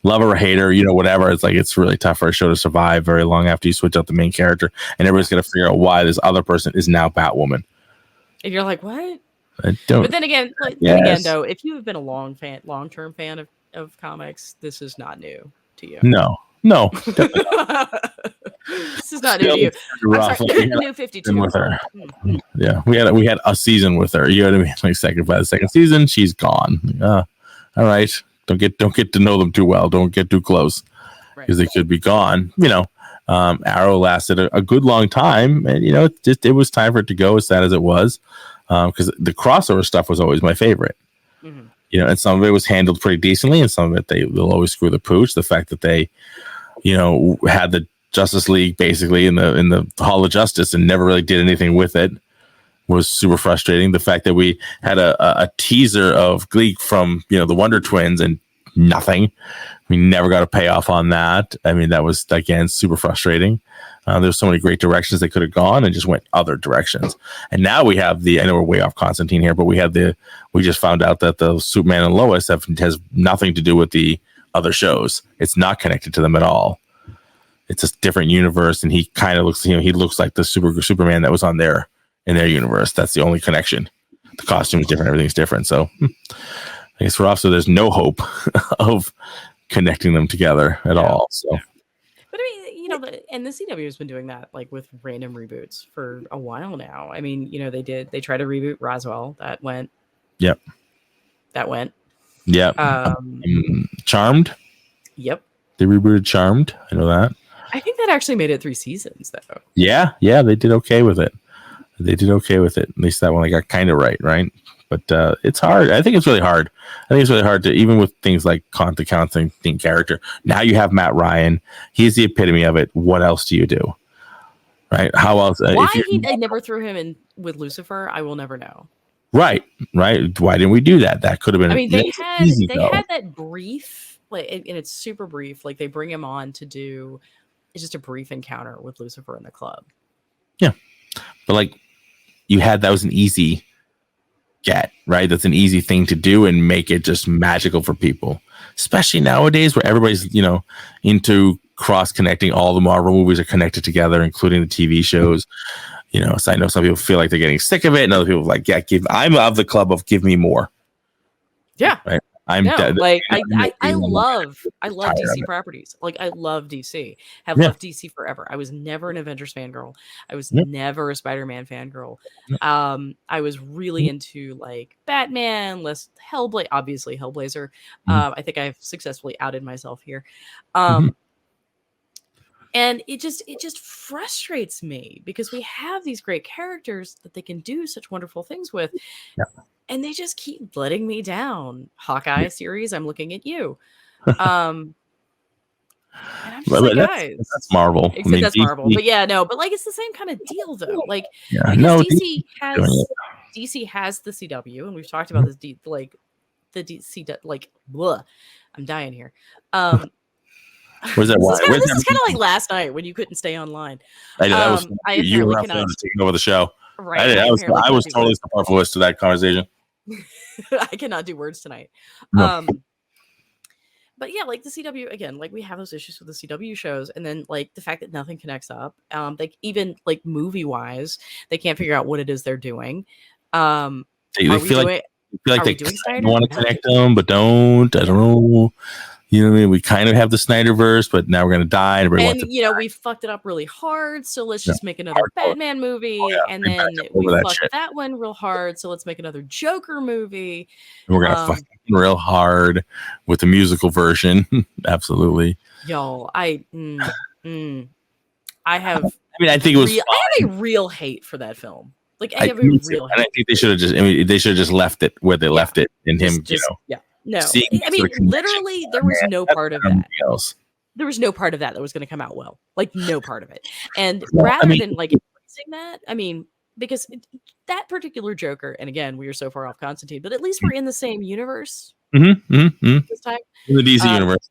Love her or hate her, whatever. It's really tough for a show to survive very long after you switch out the main character, and everybody's got to figure out why this other person is now Batwoman. And you're like, what? I don't. But then again, though, if you have been a long-term fan of comics, this is not new to you. No. This is not new to you. Rough. New 52 with her. Yeah, we had a season with her. You know what I mean? By the second season, she's gone. All right, don't get to know them too well. Don't get too close because they could be gone. Arrow lasted a good long time, and it was time for it to go. As sad as it was, because the crossover stuff was always my favorite. And some of it was handled pretty decently, and some of it they'll always screw the pooch. The fact that they, had the Justice League basically in the Hall of Justice and never really did anything with it was super frustrating. The fact that we had a teaser of Glee from the Wonder Twins and nothing. We never got a payoff on that. I mean, that was again super frustrating. There's so many great directions they could have gone and just went other directions. And now we have I know we're way off Constantine here, but we just found out that the Superman and Lois has nothing to do with the other shows. It's not connected to them at all. It's a different universe, and he kind of looks, he looks like the Superman that was in their universe. That's the only connection. The costume is different, everything's different. So I guess we're off. So there's no hope of connecting them together at all. So, but I mean, and the CW has been doing that with random reboots for a while now. I mean, they tried to reboot Roswell. That went. Yep. Yep. Charmed. Yep. They rebooted Charmed. I know that. I think that actually made it 3 seasons, though. Yeah, they did okay with it. At least that one they got kind of right? But it's hard. I think it's really hard. To, even with things like the Constantine character. Now you have Matt Ryan. He's the epitome of it. What else do you do? Right? How else? Why they never threw him in with Lucifer, I will never know. Right. Why didn't we do that? That could have been. I mean, they had that brief, and it's super brief. They bring him on to do. It's just a brief encounter with Lucifer in the club. Yeah, but you had that was an easy get, right? That's an easy thing to do and make it just magical for people, especially nowadays where everybody's into cross connecting. All the Marvel movies are connected together, including the TV shows. So I know some people feel like they're getting sick of it, and other people are like, yeah, I'm of the club of give me more. Yeah, right. I love DC properties. I love DC. Have loved DC forever. I was never an Avengers fangirl. I was never a Spider-Man fangirl. I was really into Batman, less Hellblazer, obviously Hellblazer. I think I've successfully outed myself here. And it just frustrates me because we have these great characters that they can do such wonderful things with. and they just keep letting me down. Hawkeye series, I'm looking at you. And I'm just like, guys, that's Marvel. Except that's Marvel. But yeah, no, but like it's the same kind of deal though. Like because no, DC has the CW, and we've talked about this the DC like blah. I'm dying here. Where's that? This is kind of like last night when you couldn't stay online. I know that was you were taking over the show. Right. I was totally superfluous to that conversation. I cannot do words tonight. No. But yeah, like the CW again, like we have those issues with the CW shows, and then like the fact that nothing connects up. Like even like movie wise, they can't figure out what it is they're doing. They feel like they want to connect them, but don't. I don't know. You know what I mean? We kind of have the Snyderverse, but now we're gonna die. And we fucked it up really hard, so let's just make another Batman movie. And then we fucked that one real hard, so let's make another Joker movie. And we're gonna fuck real hard with the musical version. Absolutely. Y'all, I have. I mean, I think it was. I have a real hate for that film. Like I have a real. And I think they should have just. I mean, they should have just left it where they left it, and Yeah. No, I mean, literally, there was no part of that. There was no part of that was going to come out well. Like, no part of it. And rather than like embracing that, I mean, because that particular Joker, and again, we are so far off Constantine, but at least we're in the same universe this time. In the DC universe.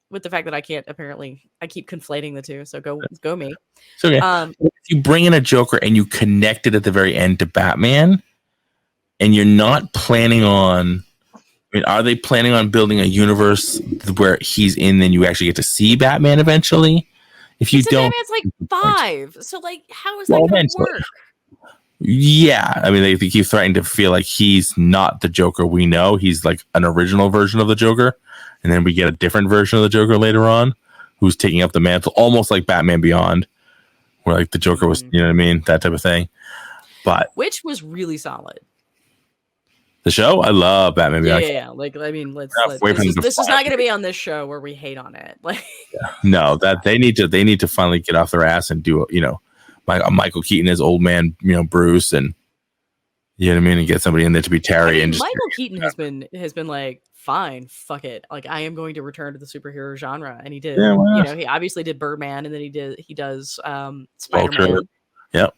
With the fact that I keep conflating the two. So go me. It's okay. If you bring in a Joker and you connect it at the very end to Batman, and you're not planning on. I mean, are they planning on building a universe where he's in, then you actually get to see Batman eventually? If you don't, Batman's like 5, so like, how is that going to work? Yeah, I mean, they keep threatening to feel like he's not the Joker we know. He's like an original version of the Joker, and then we get a different version of the Joker later on, who's taking up the mantle, almost like Batman Beyond, where like the Joker was, you know what I mean, that type of thing. But which was really solid. The show, I love Batman. Yeah. Like, I mean, this is not going to be on this show where we hate on it. Like, no, that they need to finally get off their ass and do, Michael Keaton as old man, Bruce, and you know what I mean, and get somebody in there to be Terry. And Michael Keaton has been like, fine, fuck it, like I am going to return to the superhero genre, and he did. Yeah, he obviously did Birdman, and then he does Spider-Man. Yep.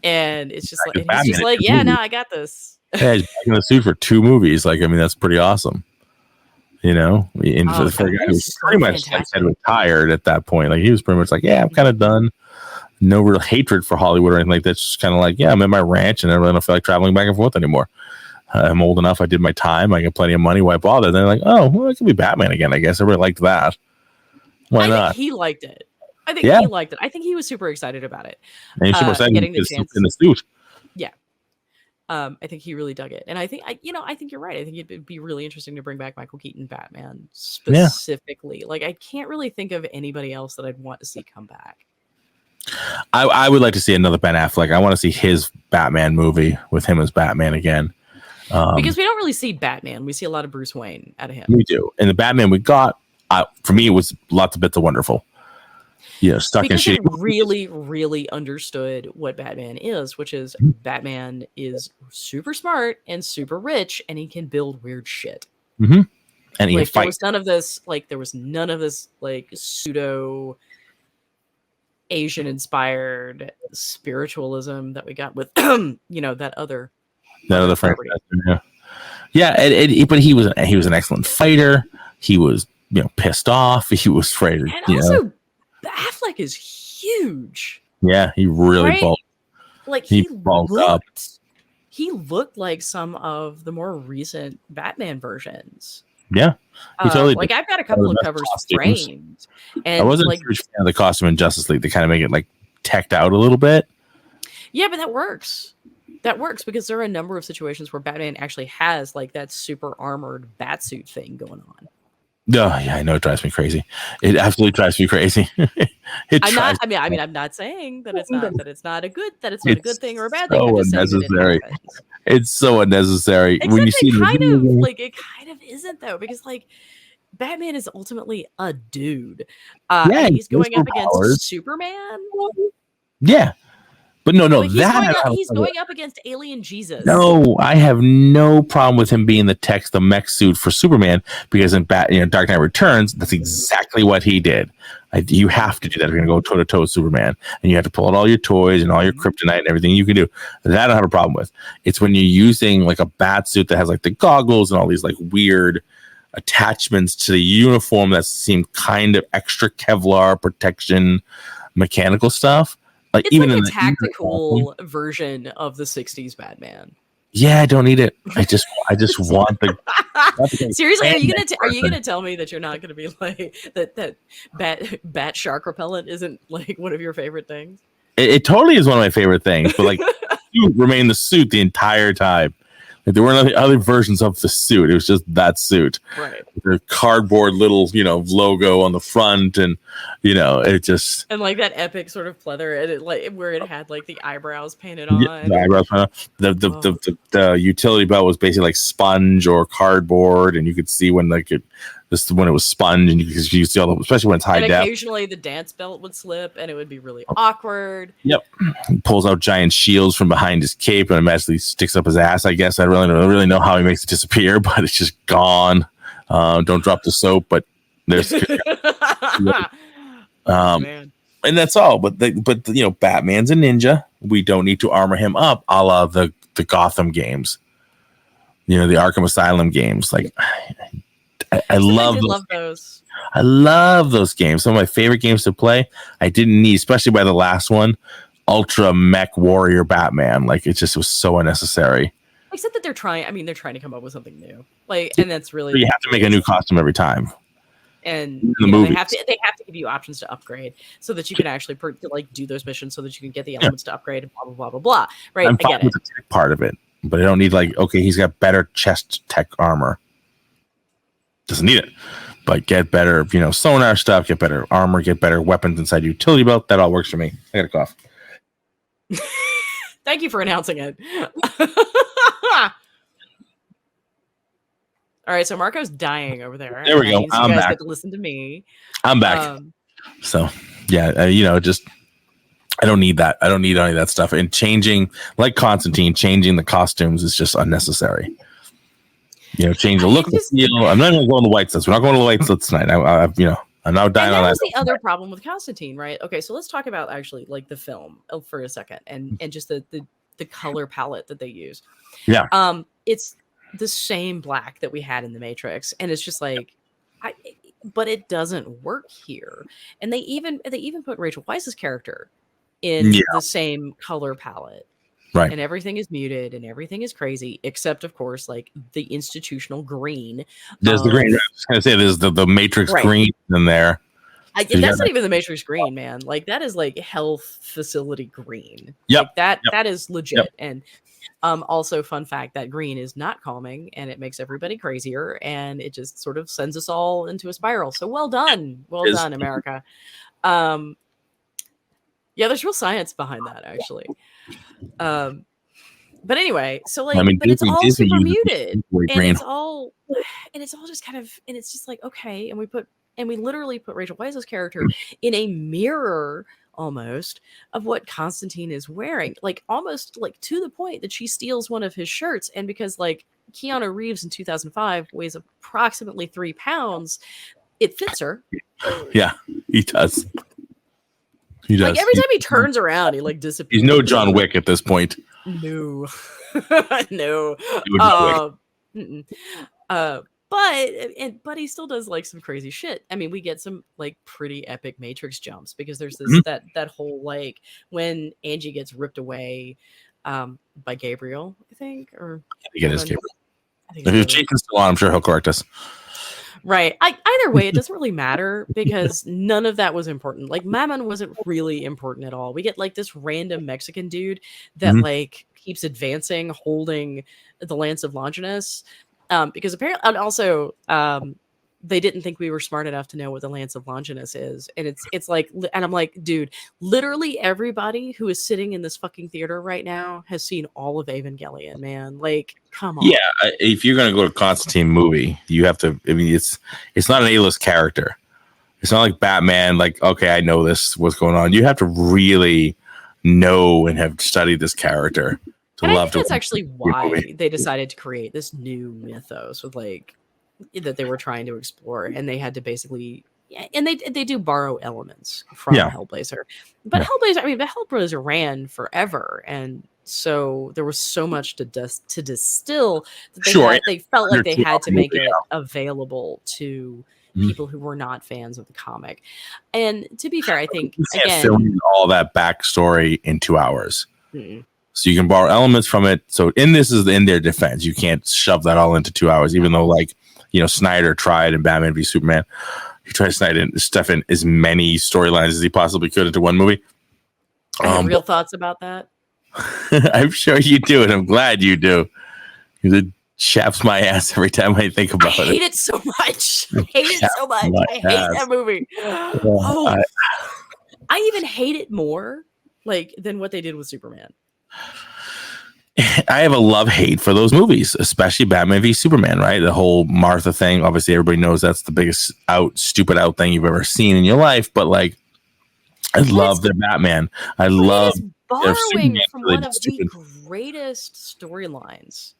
And it's just like he's just like, yeah, no, I got this. Yeah, he's back in the suit for 2 movies. Like, I mean, that's pretty awesome. And for the guy who's pretty much had retired at that point, like he was pretty much like, yeah, I'm kind of done. No real hatred for Hollywood or anything like that. Just kind of like, yeah, I'm at my ranch and I really don't feel like traveling back and forth anymore. I'm old enough. I did my time. I got plenty of money. Why bother? Then they're like, oh, well, it could be Batman again. I guess I really liked that. Why not? Think he liked it. I think he liked it. I think he was super excited about it. And he's super excited getting the chance in the suit. Yeah. I think he really dug it, and I think you're right. I think it'd be really interesting to bring back Michael Keaton Batman specifically. Like, I can't really think of anybody else that I'd want to see come back. I would like to see another Ben Affleck. I want to see his Batman movie with him as Batman again, because we don't really see Batman. We see a lot of Bruce Wayne out of him. We do, and the Batman we got, for me, it was lots of bits of wonderful. Stuck because in shit. Really, really understood what Batman is, which is Batman is super smart and super rich, and he can build weird shit. Mm-hmm. And he can fight. There was none of this like pseudo Asian inspired spiritualism that we got with that other franchise. Yeah, but he was an excellent fighter. He was pissed off. He was afraid. And also, Affleck is huge. Yeah, he really bulked. Like he bulked up. He looked like some of the more recent Batman versions. Yeah, he totally like I've got a couple of covers framed. And I wasn't a huge fan of the costume in Justice League. They kind of make it like teched out a little bit. Yeah, but that works. That works because there are a number of situations where Batman actually has like that super armored batsuit thing going on. Oh, yeah, I know it drives me crazy. It absolutely drives me crazy. I'm not saying that it's not a good thing or a bad thing. So unnecessary. It's so unnecessary. Except when you see it kind of isn't though, because like Batman is ultimately a dude. He's going up against Superman. Yeah. But no, he's going up against Alien Jesus. No, I have no problem with him being the mech suit for Superman, because in Dark Knight Returns, that's exactly what he did. You have to do that if you're going to go toe to toe with Superman, and you have to pull out all your toys and all your kryptonite and everything you can do. That I don't have a problem with. It's when you're using like a bat suit that has like the goggles and all these like weird attachments to the uniform that seem kind of extra Kevlar protection, mechanical stuff. It's even like a tactical version of the 60s Batman. Yeah, I don't need it. I just want the. Seriously, are you gonna tell me that you're not gonna be like that bat shark repellent isn't like one of your favorite things? It totally is one of my favorite things, but like the suit remained the suit the entire time. Like, there weren't other versions of the suit. It was just that suit. Right. The cardboard little, logo on the front, and it just, and like that epic sort of pleather, and it like where it had like the eyebrows painted on. Yeah, the eyebrows painted on. The utility belt was basically like sponge or cardboard, and you could see when when it was sponge, and you see all the, especially when it's high def. Occasionally the dance belt would slip, and it would be really awkward. Yep. He pulls out giant shields from behind his cape and magically sticks up his ass. I guess I don't really know how he makes it disappear, but it's just gone. Don't drop the soap, but there's man. And that's all. But Batman's a ninja. We don't need to armor him up, a la the Gotham games. The Arkham Asylum games. Like, I love those. I love those games. Some of my favorite games to play. I didn't need, especially by the last one, Ultra Mech Warrior Batman. Like, it was so unnecessary. Except that they're trying to come up with something new. Like, and that's really, so you have to make a new costume every time. And they have to give you options to upgrade so that you can actually do those missions so that you can get the elements to upgrade and blah blah blah blah blah. Right? I'm fine with the tech part of it, but I don't need he's got better chest tech armor. Doesn't need it, but get better, sonar stuff, get better armor, get better weapons inside your utility belt. That all works for me. I got a cough. Thank you for announcing it. All right, so Marco's dying over there. There we go. I'm back. Get to listen to me. I'm back. So yeah, I don't need that. I don't need any of that stuff. And changing, like Constantine, changing the costumes is just unnecessary. Change the look, the feel. I'm not going to go on the white sets. We're not going to the white sets tonight. I'm now dying on that. That was the other problem with Constantine, right? Okay, so let's talk about actually like the film for a second, and just the color palette that they use. Yeah. It's the same black that we had in the Matrix, and it's just like, but it doesn't work here. And they even put Rachel Weisz's character in the same color palette. Right. And everything is muted and everything is crazy, except of course, like the institutional green. There's the green. I was going to say there's the Matrix green in there. That's not even the Matrix green, man. Like that is like health facility green. Yep. Like that is legit. Yep. And also fun fact, that green is not calming and it makes everybody crazier and it just sort of sends us all into a spiral. So well done. Well done, America. Yeah, there's real science behind that actually. But anyway, so like, but it's all super muted, and it's all just kind of, and it's just like, okay, and we literally put Rachel Weisz's character in a mirror almost of what Constantine is wearing, like almost like to the point that she steals one of his shirts, and because like Keanu Reeves in 2005 weighs approximately 3 pounds, it fits her. Yeah, he does. He does. Like every time he turns around, he like disappears. He's no John Wick at this point. No, no. But he still does like some crazy shit. I mean, we get some like pretty epic Matrix jumps because there's this that whole like when Angie gets ripped away by Gabriel, I think, or I think it is Gabriel. If Jason's still on, I'm sure he'll correct us. Right. Either way, it doesn't really matter because none of that was important. Like Mammon wasn't really important at all. We get like this random Mexican dude that like keeps advancing, holding the Lance of Longinus. Because apparently, and also, they didn't think we were smart enough to know what the Lance of Longinus is. And it's like, and I'm like, dude, literally everybody who is sitting in this fucking theater right now has seen all of Evangelion, man. Like, come on. Yeah, if you're going to go to a Constantine movie, you have to, I mean, it's not an A-list character. It's not like Batman, like, okay, I know this, what's going on. You have to really know and have studied this character. And I think that's actually why they decided to create this new mythos with like that they were trying to explore, and they had to basically, and they do borrow elements from Hellblazer, but Hellblazer ran forever, and so there was so much to distill that they felt like they had to make it available to people who were not fans of the comic. And to be fair, I think again, filming all that backstory in 2 hours. So you can borrow elements from it. So this is in their defense. You can't shove that all into 2 hours, even though Snyder tried in Batman v Superman. He tried to stuff in as many storylines as he possibly could into one movie. I have real thoughts about that. I'm sure you do, and I'm glad you do. It chaps my ass every time I think about it. I hate it so much. I hate that movie. I even hate it more than what they did with Superman. I have a love-hate for those movies, especially Batman v Superman, right? The whole Martha thing. Obviously, everybody knows that's the biggest stupid out thing you've ever seen in your life. But I love their Batman. I love borrowing from one of the greatest storylines.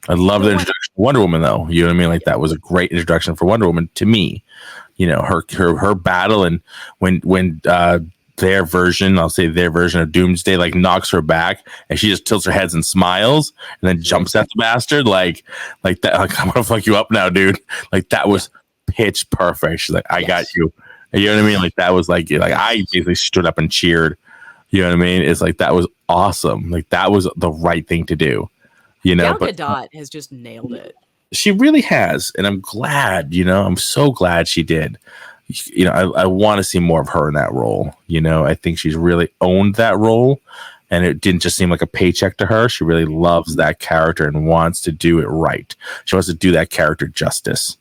I love the introduction to Wonder Woman, though. You know what I mean? That was a great introduction for Wonder Woman to me. Her battle, and when their version of Doomsday knocks her back, and she just tilts her head and smiles and then jumps at the bastard like that. I'm gonna fuck you up now, dude. That was pitch perfect. She's like, I got you. You know what I mean? That was I basically stood up and cheered. You know what I mean? It's that was awesome. That was the right thing to do. Gal Gadot has just nailed it. She really has, and I'm glad. I'm so glad she did. I want to see more of her in that role. I think she's really owned that role, and it didn't just seem like a paycheck to her. She really loves that character and wants to do it right. She wants to do that character justice,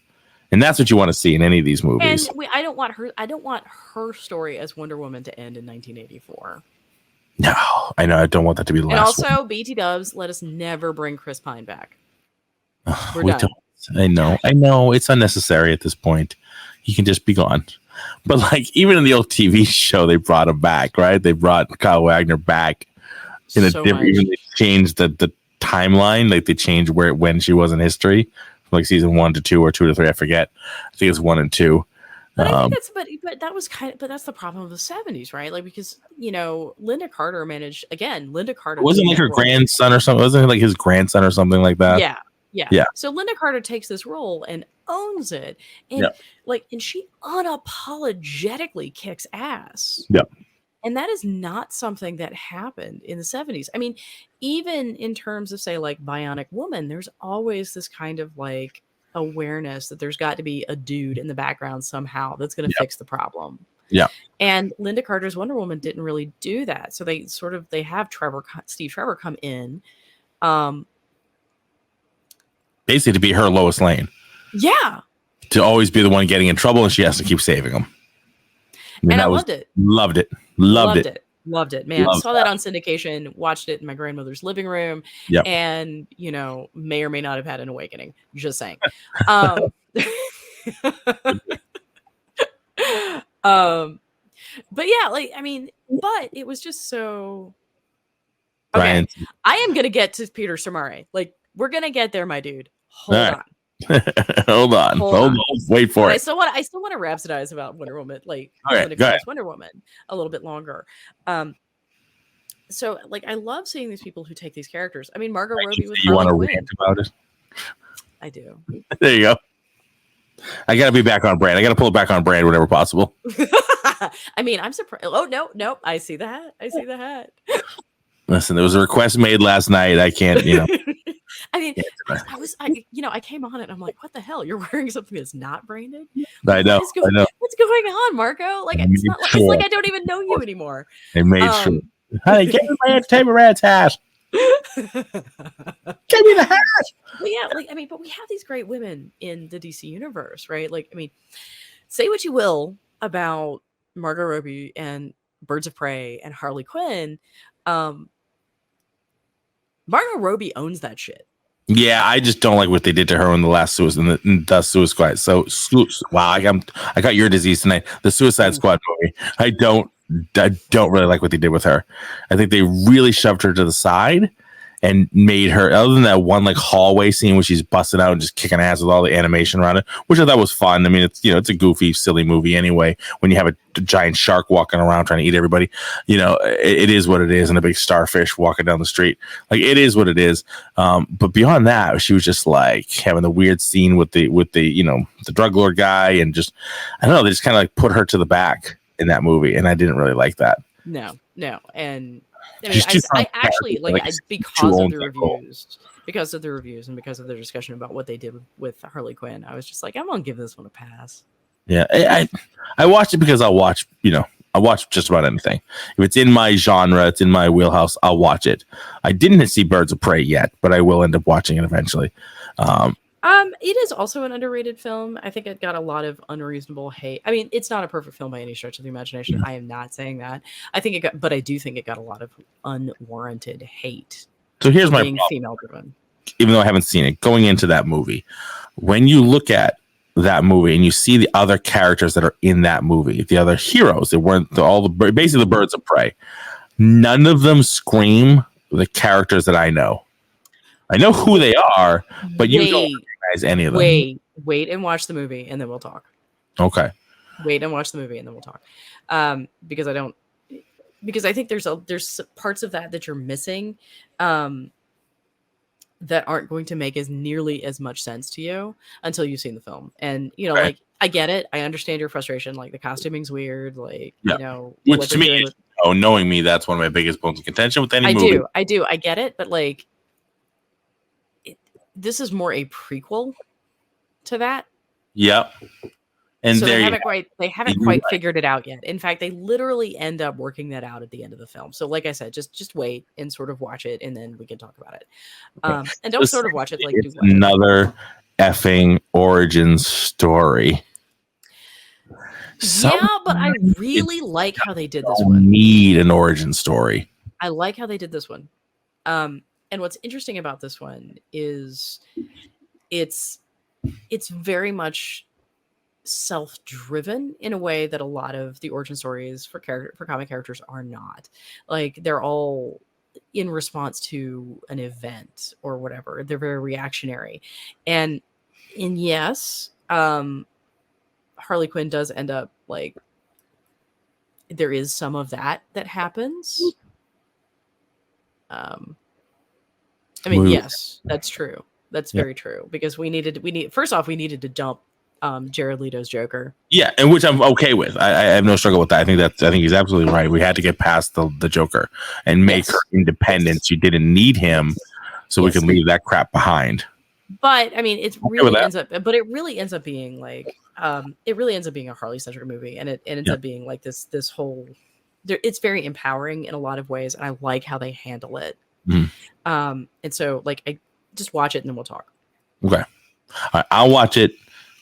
and that's what you want to see in any of these movies. And I don't want her story as Wonder Woman to end in 1984. No, I know. I don't want that to be the last. And also, one. BT Dubs, let us never bring Chris Pine back. We're done. I know. It's unnecessary at this point. He can just be gone. But even in the old TV show, they brought him back, right? They brought Kyle Wagner back in a different. Even they changed the timeline. They changed when she was in history, from season 1 to 2 or 2 to 3. I forget. I think it's 1 and 2. But I think that's the problem of the 70s, right? Because Linda Carter managed again. Linda Carter wasn't her grandson or something. Wasn't it his grandson or something like that? Yeah. So Linda Carter takes this role and owns it, and and she unapologetically kicks ass. Yep. And that is not something that happened in the 70s. I mean, even in terms of say Bionic Woman, there's always this kind of awareness that there's got to be a dude in the background somehow that's going to fix the problem. Yeah. And Linda Carter's Wonder Woman didn't really do that. So they have Steve Trevor come in. Basically to be her Lois Lane. Yeah. To always be the one getting in trouble, and she has to keep saving them. I loved it. Loved it. Man, saw that on syndication, watched it in my grandmother's living room, and may or may not have had an awakening. Just saying. But but it was just so okay. Brian. I am gonna get to Peter Stormare. We're gonna get there, my dude. Hold on. Hold on. Wait for it. I still want to rhapsodize about Wonder Woman, Wonder Woman a little bit longer. So I love seeing these people who take these characters. I mean, Margot Robbie with you want to rant about it? I do. There you go. I got to be back on brand. I got to pull it back on brand whenever possible. I mean, I'm surprised. Oh no! I see the hat. Listen, there was a request made last night. I can't, I mean, I came on it and I'm like, what the hell? You're wearing something that's not branded? I know. What's going on, Marco? It's not it's like I don't even know you anymore. They made sure. Honey, give me my Entertainment Rants hat. Give me the hat. But but we have these great women in the DC universe, right? Say what you will about Margot Robbie and Birds of Prey and Harley Quinn. Margot Robbie owns that shit. Yeah, I just don't like what they did to her in the last Suicide Squad. So, wow, I got your disease tonight. The Suicide Squad movie. I don't I don't really like what they did with her. I think they really shoved her to the side and made her, other than that one like hallway scene where she's busting out and just kicking ass with all the animation around it, which I thought was fun. I mean, it's, you know, it's a goofy, silly movie anyway. When you have a giant shark walking around trying to eat everybody, you know, it is what it is, and a big starfish walking down the street. Like, it is what it is. But beyond that, she was just like having the weird scene with the you know, the drug lord guy, and just, I don't know, they just kind of like put her to the back in that movie, and I didn't really like that. No, and I mean, I actually like because of the reviews and because of their discussion about what they did with Harley Quinn, I was just like, I'm gonna give this one a pass. Yeah, I watched it because I watch just about anything. If it's in my genre, it's in my wheelhouse, I'll watch it. I didn't see Birds of Prey yet, but I will end up watching it eventually. It is also an underrated film. I think it got a lot of unreasonable hate. I mean, it's not a perfect film by any stretch of the imagination. I am not saying that. I do think it got a lot of unwarranted hate. So here's my being female driven. Even though I haven't seen it, going into that movie, when you look at that movie and you see the other characters that are in that movie, the other heroes, they weren't basically the Birds of Prey. None of them scream the characters that I know. I know who they are, but you don't recognize any of them. Wait and watch the movie, and then we'll talk. Okay. Wait and watch the movie, and then we'll talk. Because I think there's parts of that you're missing, that aren't going to make nearly as much sense to you until you've seen the film. And you know, like, I get it. I understand your frustration. Like, the costuming's weird. Like, you know, which to me, knowing me, that's one of my biggest points of contention with any movie. I do. I get it, but like, this is more a prequel to that. Yep. And so they haven't quite figured it out yet. In fact, they literally end up working that out at the end of the film. So like I said, just wait and sort of watch it, and then we can talk about it. And don't sort of watch it, like, it's another effing origin story. Yeah, but I really like how they did this one. Need an origin story. I like how they did this one. And what's interesting about this one is it's very much self-driven in a way that a lot of the origin stories for comic characters are not. Like, they're all in response to an event or whatever. They're very reactionary. And yes, Harley Quinn does end up, like, there is some of that happens. I mean, yes, that's true. That's very true, because we needed to dump Jared Leto's Joker. Yeah, and which I'm okay with. I have no struggle with that. I think he's absolutely right. We had to get past the Joker and make her independent. You didn't need him, so we can leave that crap behind. But I mean, it really ends up being like, it really ends up being a Harley-centric movie, and it ends up being like this whole. It's very empowering in a lot of ways, and I like how they handle it. And so, like, I just watch it and then we'll talk. Okay. All right, I'll watch it.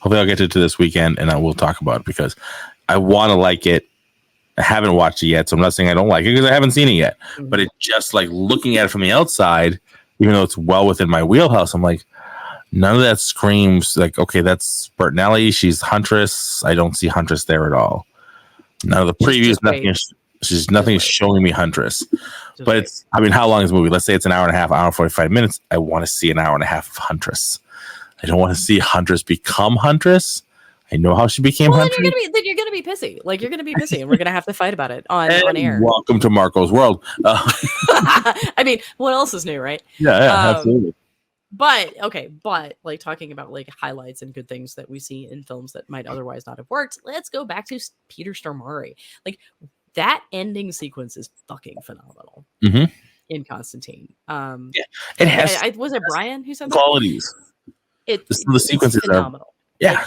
Hopefully I'll get to this weekend, and I will talk about it because I want to like it. I haven't watched it yet, so I'm not saying I don't like it because I haven't seen it yet. But it's just like looking at it from the outside, even though it's well within my wheelhouse, I'm like, none of that screams like, okay, that's Bertinelli. She's Huntress. I don't see Huntress there at all. None of the previews, nothing is showing me Huntress. But it's, I mean, how long is the movie? Let's say it's an hour and a half, hour and 45 minutes. I want to see an hour and a half of Huntress. I don't want to see Huntress become Huntress. I know how she became Huntress. Then you're gonna be pissy. Like, you're gonna be pissy, and we're gonna have to fight about it on air. Welcome to Marco's world. I mean, what else is new, right? Yeah, absolutely. But like, talking about like highlights and good things that we see in films that might otherwise not have worked, let's go back to Peter Stormare. Like, that ending sequence is fucking phenomenal in Constantine. It has. Was it Brian who said qualities? The sequences are phenomenal. Yeah,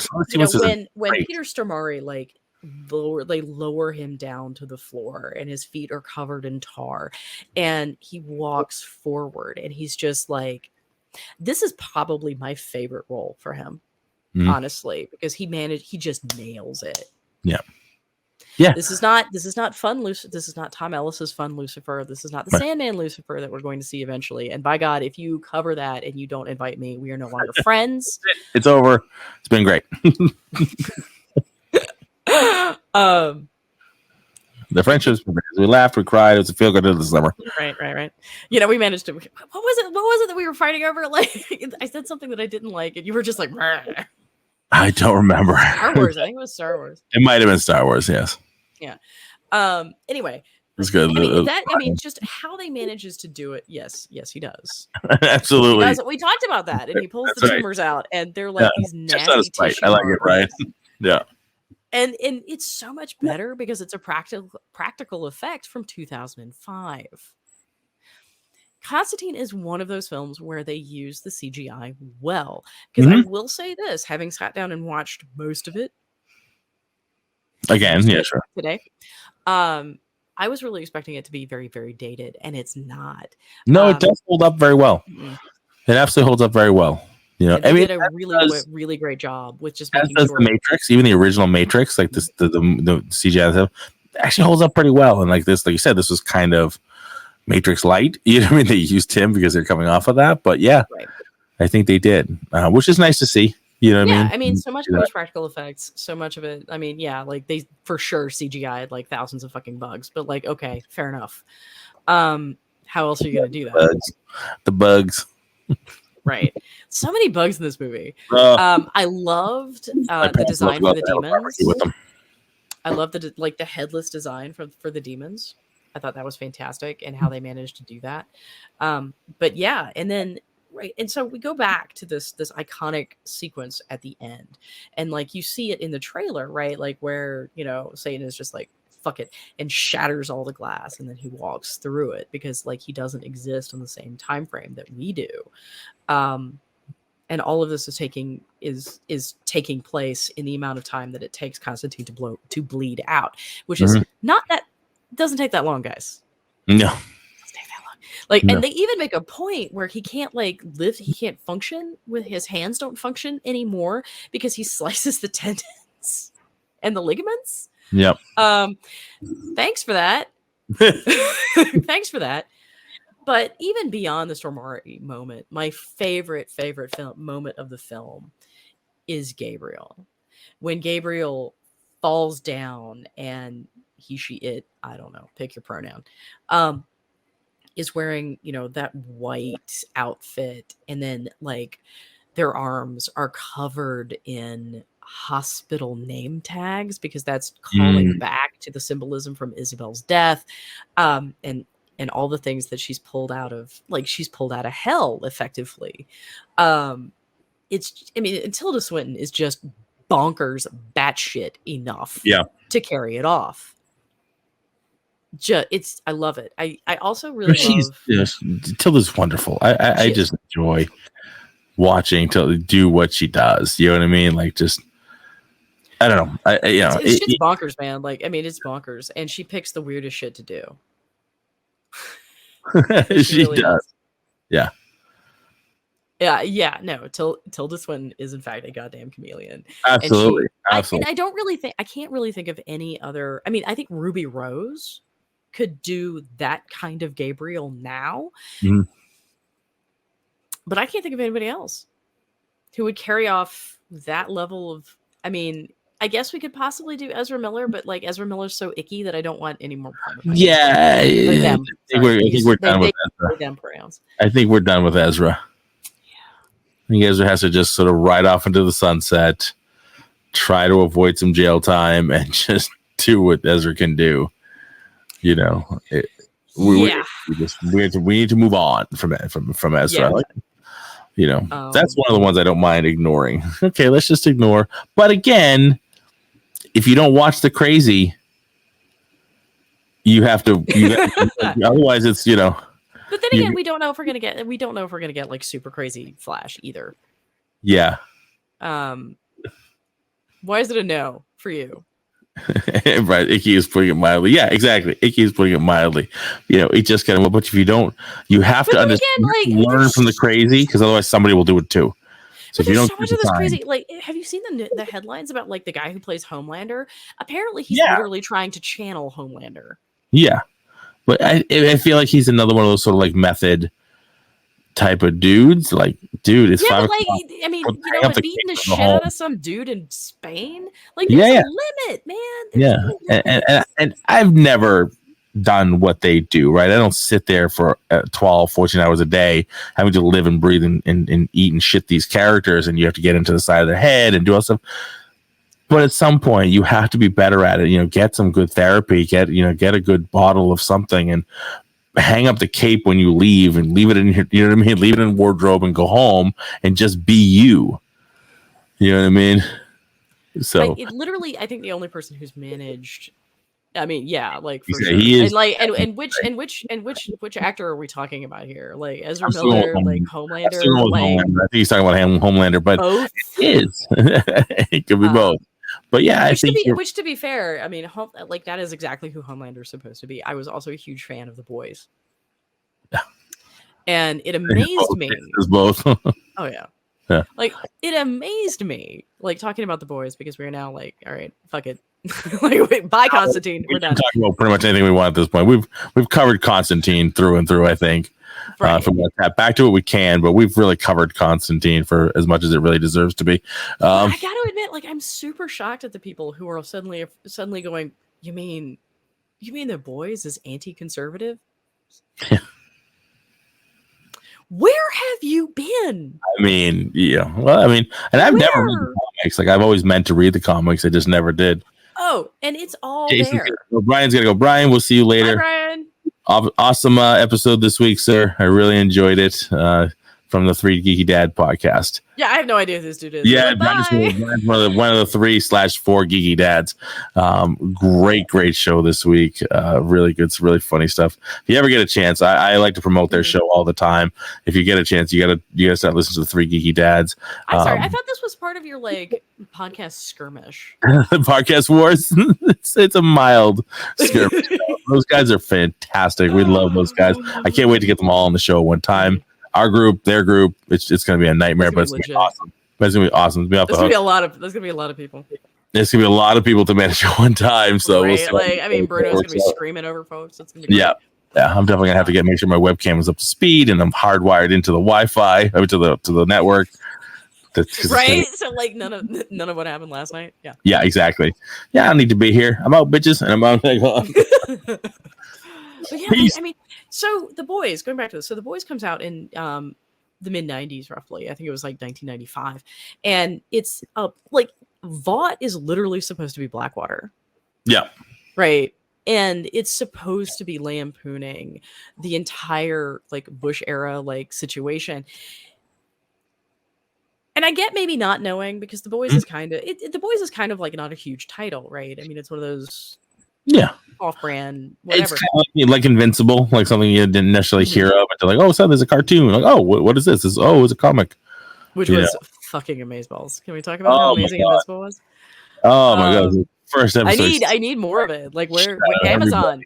when Peter Stormare, like, they lower him down to the floor and his feet are covered in tar, and he walks forward, and he's just like, this is probably my favorite role for him, honestly, because he just nails it. Yeah. This is not fun Lucifer. This is not Tom Ellis's fun Lucifer. This is not the Sandman Lucifer that we're going to see eventually. And by God, if you cover that and you don't invite me, we are no longer friends. It's over. It's been great. The friendships, we laughed, we cried. It was a feel good of the summer. Right. You know, we managed to. What was it that we were fighting over? Like, I said something that I didn't like, and you were just like, "Rah." I don't remember. Star Wars. I think it was Star Wars. It might have been Star Wars. Yes. Yeah. Anyway. It's good. I mean, just how they manages to do it. Yes, he does. Absolutely. He does. We talked about that, and he pulls the tumors out, and they're like these nasty tissue. I like it, right? Yeah. And it's so much better because it's a practical effect from 2005. Constantine is one of those films where they use the CGI well. Because I will say this, having sat down and watched most of it again, yeah, sure, today, I was really expecting it to be very, very dated, and it's not. No, it does hold up very well. It absolutely holds up very well. You know, I mean, did a really great job with just making sure. The Matrix, even the original Matrix, like this, the CGI stuff, actually holds up pretty well. And like this, like you said, this was kind of Matrix light. You know what I mean? They used him because they're coming off of that, but yeah, right. I think they did, which is nice to see. You know what I mean? I mean, so much of it was practical effects. So much of it, I mean, yeah, like they for sure CGI'd like thousands of fucking bugs, but like, okay, fair enough. How else are you gonna do that? The bugs. Right. So many bugs in this movie. I loved the design for the demons. I love the headless design for the demons. I thought that was fantastic, and how they managed to do that. But yeah, and then right, and so we go back to this iconic sequence at the end, and like you see it in the trailer, right? Like where, you know, Satan is just like, fuck it, and shatters all the glass, and then he walks through it because like he doesn't exist in the same time frame that we do. And all of this is taking place in the amount of time that it takes Constantine to bleed out, which is not that doesn't take that long, guys. No. It doesn't take that long. Like, no. And they even make a point where he can't like lift, he can't function with his hands don't function anymore because he slices the tendons and the ligaments. Yep. Thanks for that. Thanks for that. But even beyond the Stormari moment, my favorite moment of the film is Gabriel. When Gabriel falls down and he, she, it, I don't know, pick your pronoun, is wearing, you know, that white outfit, and then like their arms are covered in hospital name tags because that's calling back to the symbolism from Isabel's death, and all the things that she's pulled out of, like she's pulled out of hell effectively. It's, I mean, Tilda Swinton is just bonkers batshit enough to carry it off. I love it. I also really love. Tilda's wonderful. I just enjoy watching Tilda do what she does. You know what I mean? Like, just, I don't know. It's bonkers, man. Like, I mean, it's bonkers, and she picks the weirdest shit to do. She really does. Yeah. No, Tilda Swinton is in fact a goddamn chameleon. Absolutely. Absolutely. I can't really think of any other. I mean, I think Ruby Rose could do that kind of Gabriel now, but I can't think of anybody else who would carry off that level of. I mean, I guess we could possibly do Ezra Miller, but like Ezra Miller's so icky that I don't want any more. Yeah, I think we're done with Ezra. Them pronouns. I think we're done with Ezra. I think Ezra has to just sort of ride off into the sunset, try to avoid some jail time, and just do what Ezra can do. You know, we need to move on from Ezra. Yeah. Like, you know, that's one of the ones I don't mind ignoring. Okay, let's just ignore. But again, if you don't watch The Crazy, you have to. Otherwise, it's, you know. But then again, we don't know if we're gonna get like super crazy Flash either. Yeah. Why is it a no for you? Right, Icky is putting it mildly. Yeah, exactly. Icky is putting it mildly. You know, it just kind of. But if you don't, you have to understand, learn from The Crazy, because otherwise somebody will do it too. So if you don't, so much of this crazy. Like, have you seen the headlines about like the guy who plays Homelander? Apparently, he's literally trying to channel Homelander. Yeah, but I feel like he's another one of those sort of like method type of dudes. Like, dude, it's 5 o'clock. I mean, you know, beating the shit out of some dude in Spain. Like, there's a limit, man. Yeah, and I've never done what they do, right? I don't sit there for 12, 14 hours a day having to live and breathe and eat and shit these characters, and you have to get into the side of their head and do all stuff. But at some point, you have to be better at it. You know, get some good therapy, get a good bottle of something, and hang up the cape when you leave, and leave it in your, you know what I mean? Leave it in wardrobe and go home and just be you. You know what I mean? So literally, I think the only person who's managed. I mean, yeah, like for Yeah, sure. he is. And which actor are we talking about here? Like Ezra Miller, like Homelander. Like, Homelander. I think he's talking about Homelander, but both? it is. It could be both. But yeah, I think which to be fair, I mean, like that is exactly who Homelander is supposed to be. I was also a huge fan of The Boys. Yeah. And it amazed me. It's both. Oh yeah. Yeah. Like it amazed me, like talking about The Boys, because we're now like, all right, fuck it. Like, wait, bye, Constantine. We're done. Talking about pretty much anything we want at this point. We've covered Constantine through and through. I think. Right. From that back to what we can, but we've really covered Constantine for as much as it really deserves to be. I got to admit, like, I'm super shocked at the people who are suddenly going, You mean The Boys is anti-conservative? Yeah. Where have you been? I mean, yeah. Well, I mean, and I've never read the comics. Like, I've always meant to read the comics. I just never did. Oh, and it's all Jason's there. Brian's gonna go. Brian, we'll see you later. Bye, Brian. Awesome episode this week, sir. I really enjoyed it. From the Three Geeky Dad podcast. Yeah, I have no idea who this dude is. Yeah, Brian's one of the 3/4 Geeky Dads. Great show this week. Really good, really funny stuff. If you ever get a chance, I like to promote their show all the time. If you get a chance, you gotta start listening to the Three Geeky Dads. I'm sorry, I thought this was part of your like podcast skirmish. Podcast wars. It's a mild skirmish. Those guys are fantastic. We love those guys. I can't wait to get them all on the show one time. Our group, their group, it's going to be a nightmare, but it's going to be awesome. It's going to be awesome. There's going to be a lot of people. There's going to be a lot of people to manage at one time. So right. We'll see. Like, I mean, Bruno's going to be screaming over folks. It's going to be yeah. I'm definitely going to have to make sure my webcam is up to speed and I'm hardwired into the Wi-Fi, to the network. Right. So like none of what happened last night. Yeah. Yeah, exactly. Yeah, I don't need to be here. I'm out, bitches, and I'm out. But yeah, I mean, so The Boys, going back to this, so The Boys comes out in the mid 90s, roughly. I think it was like 1995. And it's like Vought is literally supposed to be Blackwater. Yeah. Right. And it's supposed to be lampooning the entire like Bush era like situation. And I get maybe not knowing, because The Boys is kind of The Boys is kind of like not a huge title, right? I mean, it's one of those off-brand whatever. It's kind of like Invincible, like something you didn't necessarily hear of until like, oh, so there's a cartoon. Like, oh, what is this? It's a comic. Which was fucking amazeballs. Can we talk about how amazing Invincible was? Oh my god. First episode. I need more of it. Like where Amazon,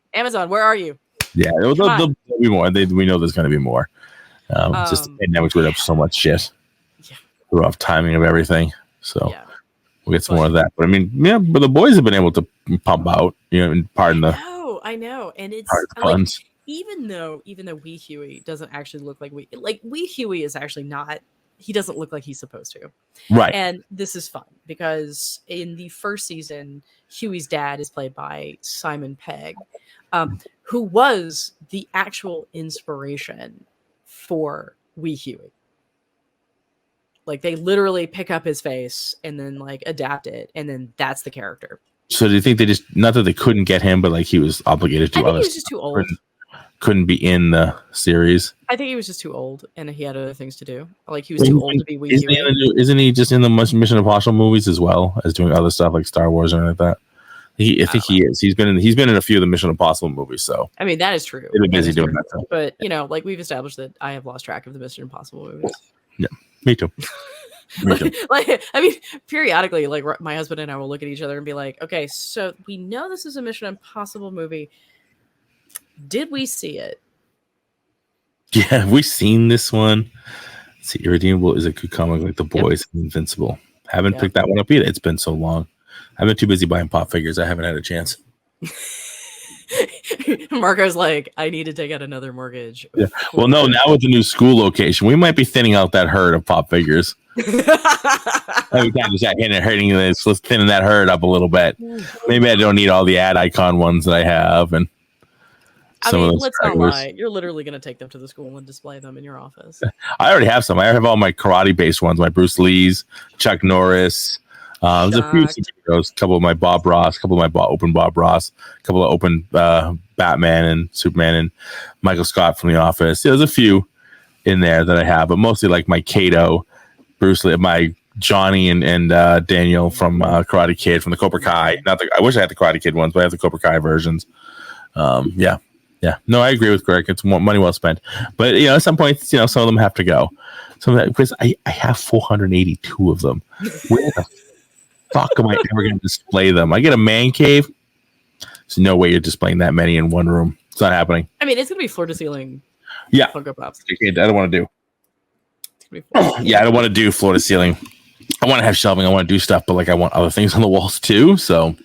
where are you? Yeah, there'll be more. We know there's going to be more. Just the pandemic screwed up so much shit. Yeah. Rough timing of everything. So we'll get some more of that. But I mean, but the boys have been able to pump out, and pardon the. I know, and it's like, even though Wee Huey doesn't actually look like Wee Huey is actually not. He doesn't look like he's supposed to. Right. And this is fun because in the first season, Huey's dad is played by Simon Pegg, who was the actual inspiration for Wee Huey. Like they literally pick up his face and then like adapt it. And then that's the character. So do you think they just, not that they couldn't get him, but like he was obligated to I think he was just too old. Couldn't be in the series. I think he was just too old, and he had other things to do. Like he was too old to be Wee Huey. Isn't he just in the Mission Impossible movies as well as doing other stuff like Star Wars or anything like that? I think he is. He's been in a few of the Mission Impossible movies. So I mean that is true. He's been busy doing that stuff. But like we've established that I have lost track of the Mission Impossible movies. Yeah, me too. Like I mean, periodically, like my husband and I will look at each other and be like, "Okay, so we know this is a Mission Impossible movie. Did we see it?" Yeah, have we seen this one? Let's see, Irredeemable is a good comic like The Boys and Invincible. Haven't picked that one up yet. It's been so long. I've been too busy buying pop figures. I haven't had a chance. Marco's like, I need to take out another mortgage. Yeah. Well, no, now with the new school location, we might be thinning out that herd of pop figures. Every time just hurting this, let's thin that herd up a little bit. Maybe I don't need all the ad icon ones that I have, and let's not lie. You're literally going to take them to the school and display them in your office. I already have some. I have all my karate based ones, my Bruce Lee's, Chuck Norris. There's a few superheroes, a couple of my Bob Ross, a couple of my open Bob Ross, a couple of open Batman and Superman and Michael Scott from The Office. Yeah, there's a few in there that I have, but mostly like my Kato, Bruce Lee, my Johnny and Daniel from Karate Kid from the Cobra Kai. I wish I had the Karate Kid ones, but I have the Cobra Kai versions. Yeah. No, I agree with Greg. It's money well spent. But at some point, some of them have to go. Because I have 482 of them. Where the fuck am I ever going to display them? I get a man cave. There's no way you're displaying that many in one room. It's not happening. I mean, it's going to be floor to ceiling. Yeah. Funko Pops. I don't want to do. Yeah, I don't want to do floor to ceiling. I want to have shelving. I want to do stuff, but I want other things on the walls too. So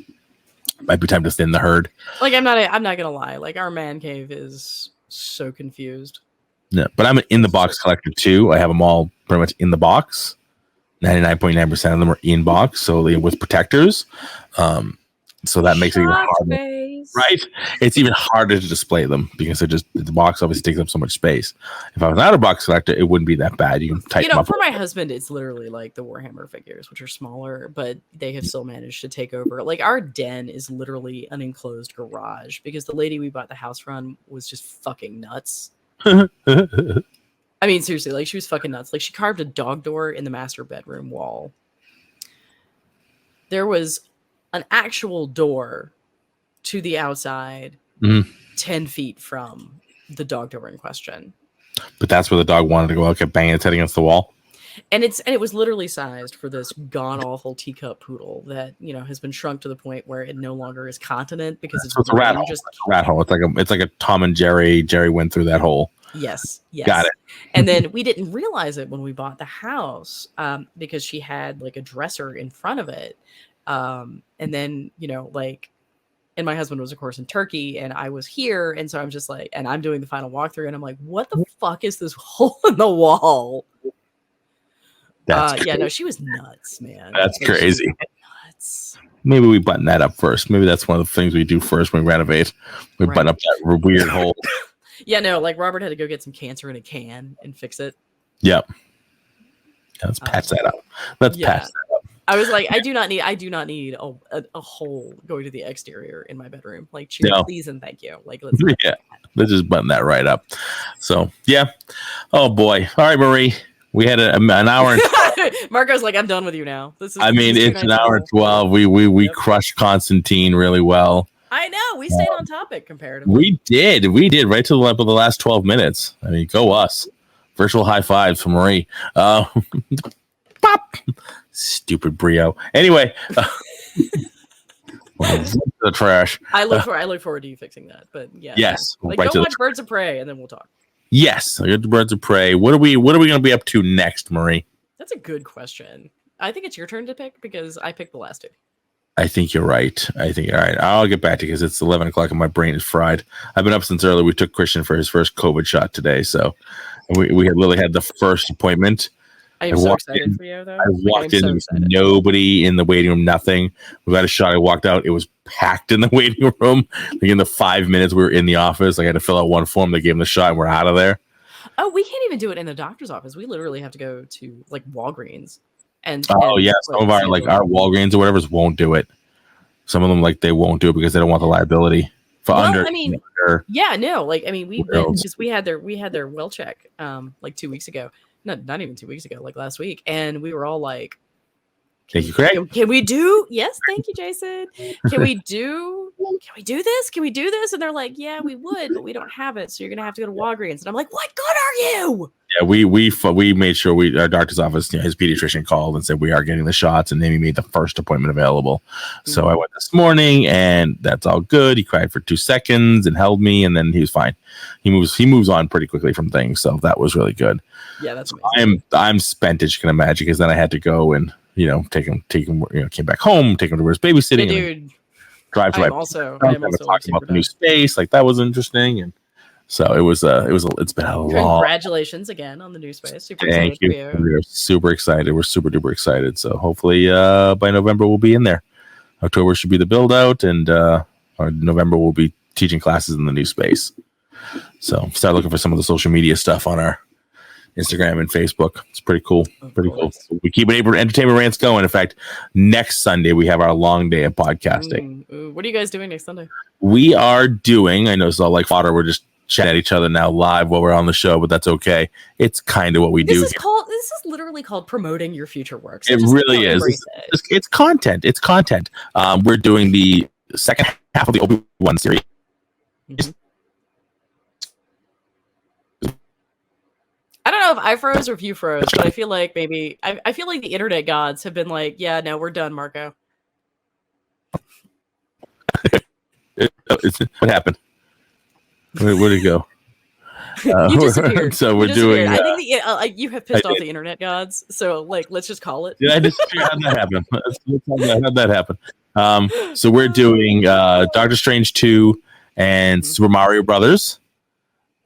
might be time to thin the herd. I'm not gonna lie. Our man cave is so confused. Yeah, but I'm an in the box collector too. I have them all pretty much in the box. 99.9% of them are in box, so with protectors. So that makes it even harder, right? It's even harder to display them because the box obviously takes up so much space. If I was not a box collector, it wouldn't be that bad. You can tighten them up. For my husband, it's literally like the Warhammer figures, which are smaller, but they have still managed to take over. Our den is literally an enclosed garage because the lady we bought the house from was just fucking nuts. I mean, seriously, she was fucking nuts. She carved a dog door in the master bedroom wall. There was an actual door to the outside 10 feet from the dog door in question. But that's where the dog wanted to go out, kept banging its head against the wall. And it was literally sized for this god-awful teacup poodle that, has been shrunk to the point where it no longer is continent because it's a rat hole. Rat hole. It's like a Tom and Jerry. Jerry went through that hole. Yes. Got it. And then we didn't realize it when we bought the house because she had a dresser in front of it. And then, and my husband was of course in Turkey and I was here. And so I'm just and I'm doing the final walkthrough and I'm like, what the fuck is this hole in the wall? No, she was nuts, man. That's crazy. Nuts. Maybe we button that up first. Maybe that's one of the things we do first when we renovate. We button up that weird hole. Yeah, no, Robert had to go get some cancer in a can and fix it. Yep. Let's patch that up. Patch that up. I was like, I do not need a hole going to the exterior in my bedroom. Please and thank you. Let's just button that right up. So yeah. Oh boy. All right, Marie. We had an hour. Marco's like, I'm done with you now. It's an hour and 12. We crushed Constantine really well. I know. We stayed on topic comparatively. We did right to the last 12 minutes. I mean, go us. Virtual high fives from Marie. Pop. Stupid Brio. Anyway, the trash. I look forward to you fixing that. But yeah. Yes. Go watch Birds of Prey and then we'll talk. Yes, I got the Birds of Prey. What are we going to be up to next, Marie? That's a good question. I think it's your turn to pick because I picked the last two. I think you're right. All right. I'll get back to you because it's 11 o'clock and my brain is fried. I've been up since early. We took Christian for his first COVID shot today. So we had literally had the first appointment. I am so excited for you, though. I walked in, there was nobody in the waiting room, nothing. We got a shot. I walked out. It was packed in the waiting room. In the 5 minutes we were in the office, I had to fill out one form. They gave him the shot and we're out of there. Oh, we can't even do it in the doctor's office. We literally have to go to Walgreens. Some of our Walgreens or whatever won't do it. Some of them they won't do it because they don't want the liability for we had their well check 2 weeks ago. Not even 2 weeks ago, last week, and we were all like, "Thank you, Craig. Can we do? Yes, thank you, Jason. Can we do this? Can we do this?" And they're like, "Yeah, we would, but we don't have it, so you're gonna have to go to Walgreens." And I'm like, "What good are you?" Yeah, we made sure our doctor's office, his pediatrician called and said we are getting the shots, and then he made the first appointment available. Mm-hmm. So I went this morning, and that's all good. He cried for 2 seconds and held me, and then he was fine. He moves on pretty quickly from things, so that was really good. Yeah, that's amazing. I'm spent, as you can imagine, because then I had to go and take him, came back home, take him to where he's babysitting. Dude, Drive to I am also like, talking about the new space. Like that was interesting, and so it's been a long. Congratulations again on the new space. Super Thank excited you. for you. We're super excited. We're super duper excited. So hopefully by November we'll be in there. October should be the build out, and or November we'll be teaching classes in the new space. So start looking for some of the social media stuff on our Instagram and Facebook. It's pretty cool. Pretty cool. We keep entertainment rants going. In fact, next Sunday we have our long day of podcasting. What are you guys doing next Sunday? We are doing, I know it's all like fodder, we're just chatting at each other now live while we're on the show, but that's okay. It's kind of what we do. This is literally called promoting your future work. So it really is. It's content. It's content. We're doing the second half of the Obi-Wan series. Mm-hmm. I don't know if I froze or if you froze, but I feel like maybe I feel like the internet gods have been like, yeah, no, we're done, Marco. What happened? Where'd it go? You disappeared. So we're doing. I think you have pissed off the internet gods. So like, let's just call it. Did I disappear? How'd that happen? How'd that happen? So we're doing Doctor Strange 2 and Super Mario Brothers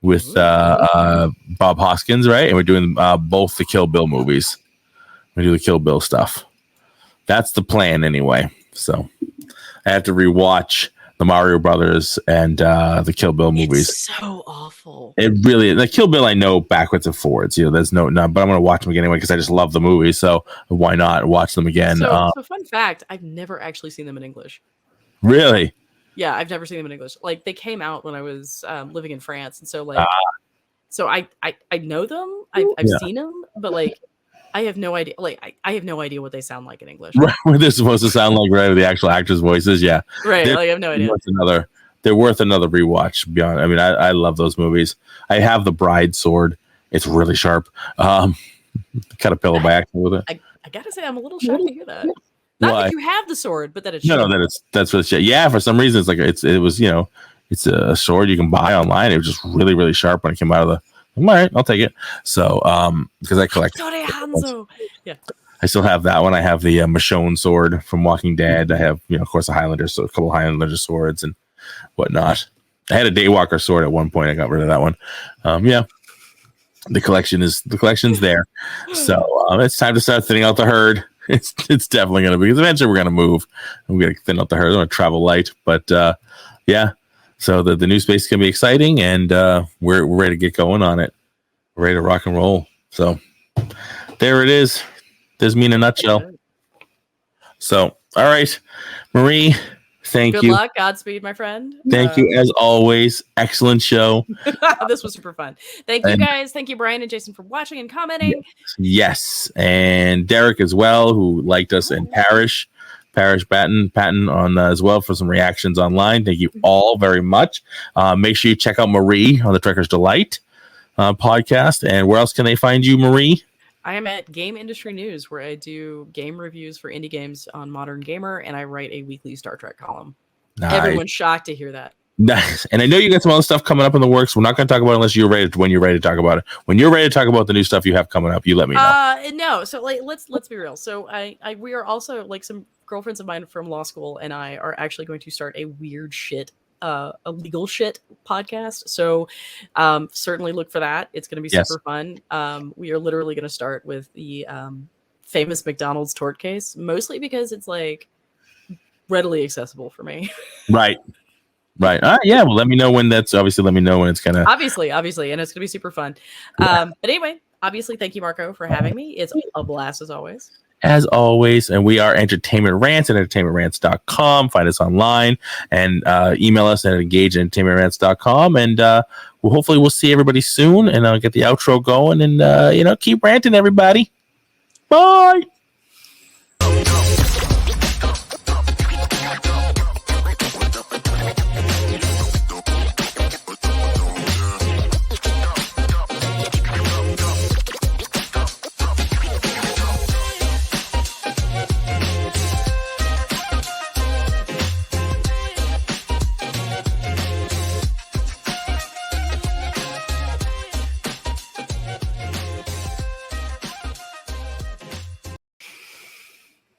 with Bob Hoskins, right? And we're doing both the Kill Bill movies. We do the Kill Bill stuff. That's the plan anyway. So I have to rewatch the Mario Brothers and the Kill Bill movies. It's so awful. It really is. The Kill Bill I know backwards and forwards. You know, there's no, but I'm going to watch them again anyway because I just love the movie. So why not watch them again? So fun fact, I've never actually seen them in English. Really? Yeah, I've never seen them in English. Like they came out when I was living in France, and so like, so I know them. I've seen them, but like, I have no idea. Like, I have no idea what they sound like in English. Right, what they're supposed to sound like, right? With the actual actors' voices, yeah. Right. Like, I have no idea. They're worth another rewatch. Beyond, I mean, I love those movies. I have the Bride sword. It's really sharp. Cut a pillow by accident with it. I gotta say, I'm a little shocked to hear that. Not that you have the sword, but that it's that's really shit. Yeah, for some reason it's like it was, you know, it's a sword you can buy online. It was just really, really sharp when it came out of the. I'm all right, I'll take it. So because I collect. Yeah. I still have that one. I have the Michonne sword from Walking Dead. I have, you know, of course, a Highlander, so a couple Highlander swords and whatnot. I had a Daywalker sword at one point. I got rid of that one. Yeah. The collection's there. So it's time to start thinning out the herd. It's definitely going to be, because eventually we're going to move and we're going to thin out the herd. We're going to travel light, but yeah. So the new space is going to be exciting, and we're ready to get going on it. We're ready to rock and roll. So there it is. There's me in a nutshell. So, all right, Marie, thank you. Good luck. Godspeed, my friend. Thank you, as always. Excellent show. This was super fun. Thank you, guys. Thank you, Brian and Jason, for watching and commenting. Yes. And Derek as well, who liked us, and Parrish Patton on as well for some reactions online. Thank you all very much. Make sure you check out Marie on the Trekker's Delight podcast. And where else can they find you, Marie? I am at Game Industry News, where I do game reviews for indie games on Modern Gamer, and I write a weekly Star Trek column. Nice. Everyone's shocked to hear that. Nice. And I know you got some other stuff coming up in the works. We're not going to talk about it unless you're ready. When you're ready to talk about it, when you're ready to talk about the new stuff you have coming up, you let me know. No. So like, let's be real. So we are also, like, some girlfriends of mine from law school and I are actually going to start a weird shit, a legal shit podcast. So certainly look for that. It's going to be super fun. We are literally going to start with the famous McDonald's tort case, mostly because it's like readily accessible for me. Right. Yeah. Well, let me know when that's let me know when it's gonna. Obviously, and it's gonna be super fun. But anyway, obviously, thank you, Marco, for having me. It's a blast as always. And we are Entertainment Rants at entertainmentrants.com. Find us online and email us at engage@entertainmentrants.com. And hopefully we'll see everybody soon, and I'll get the outro going, and keep ranting, everybody. Bye.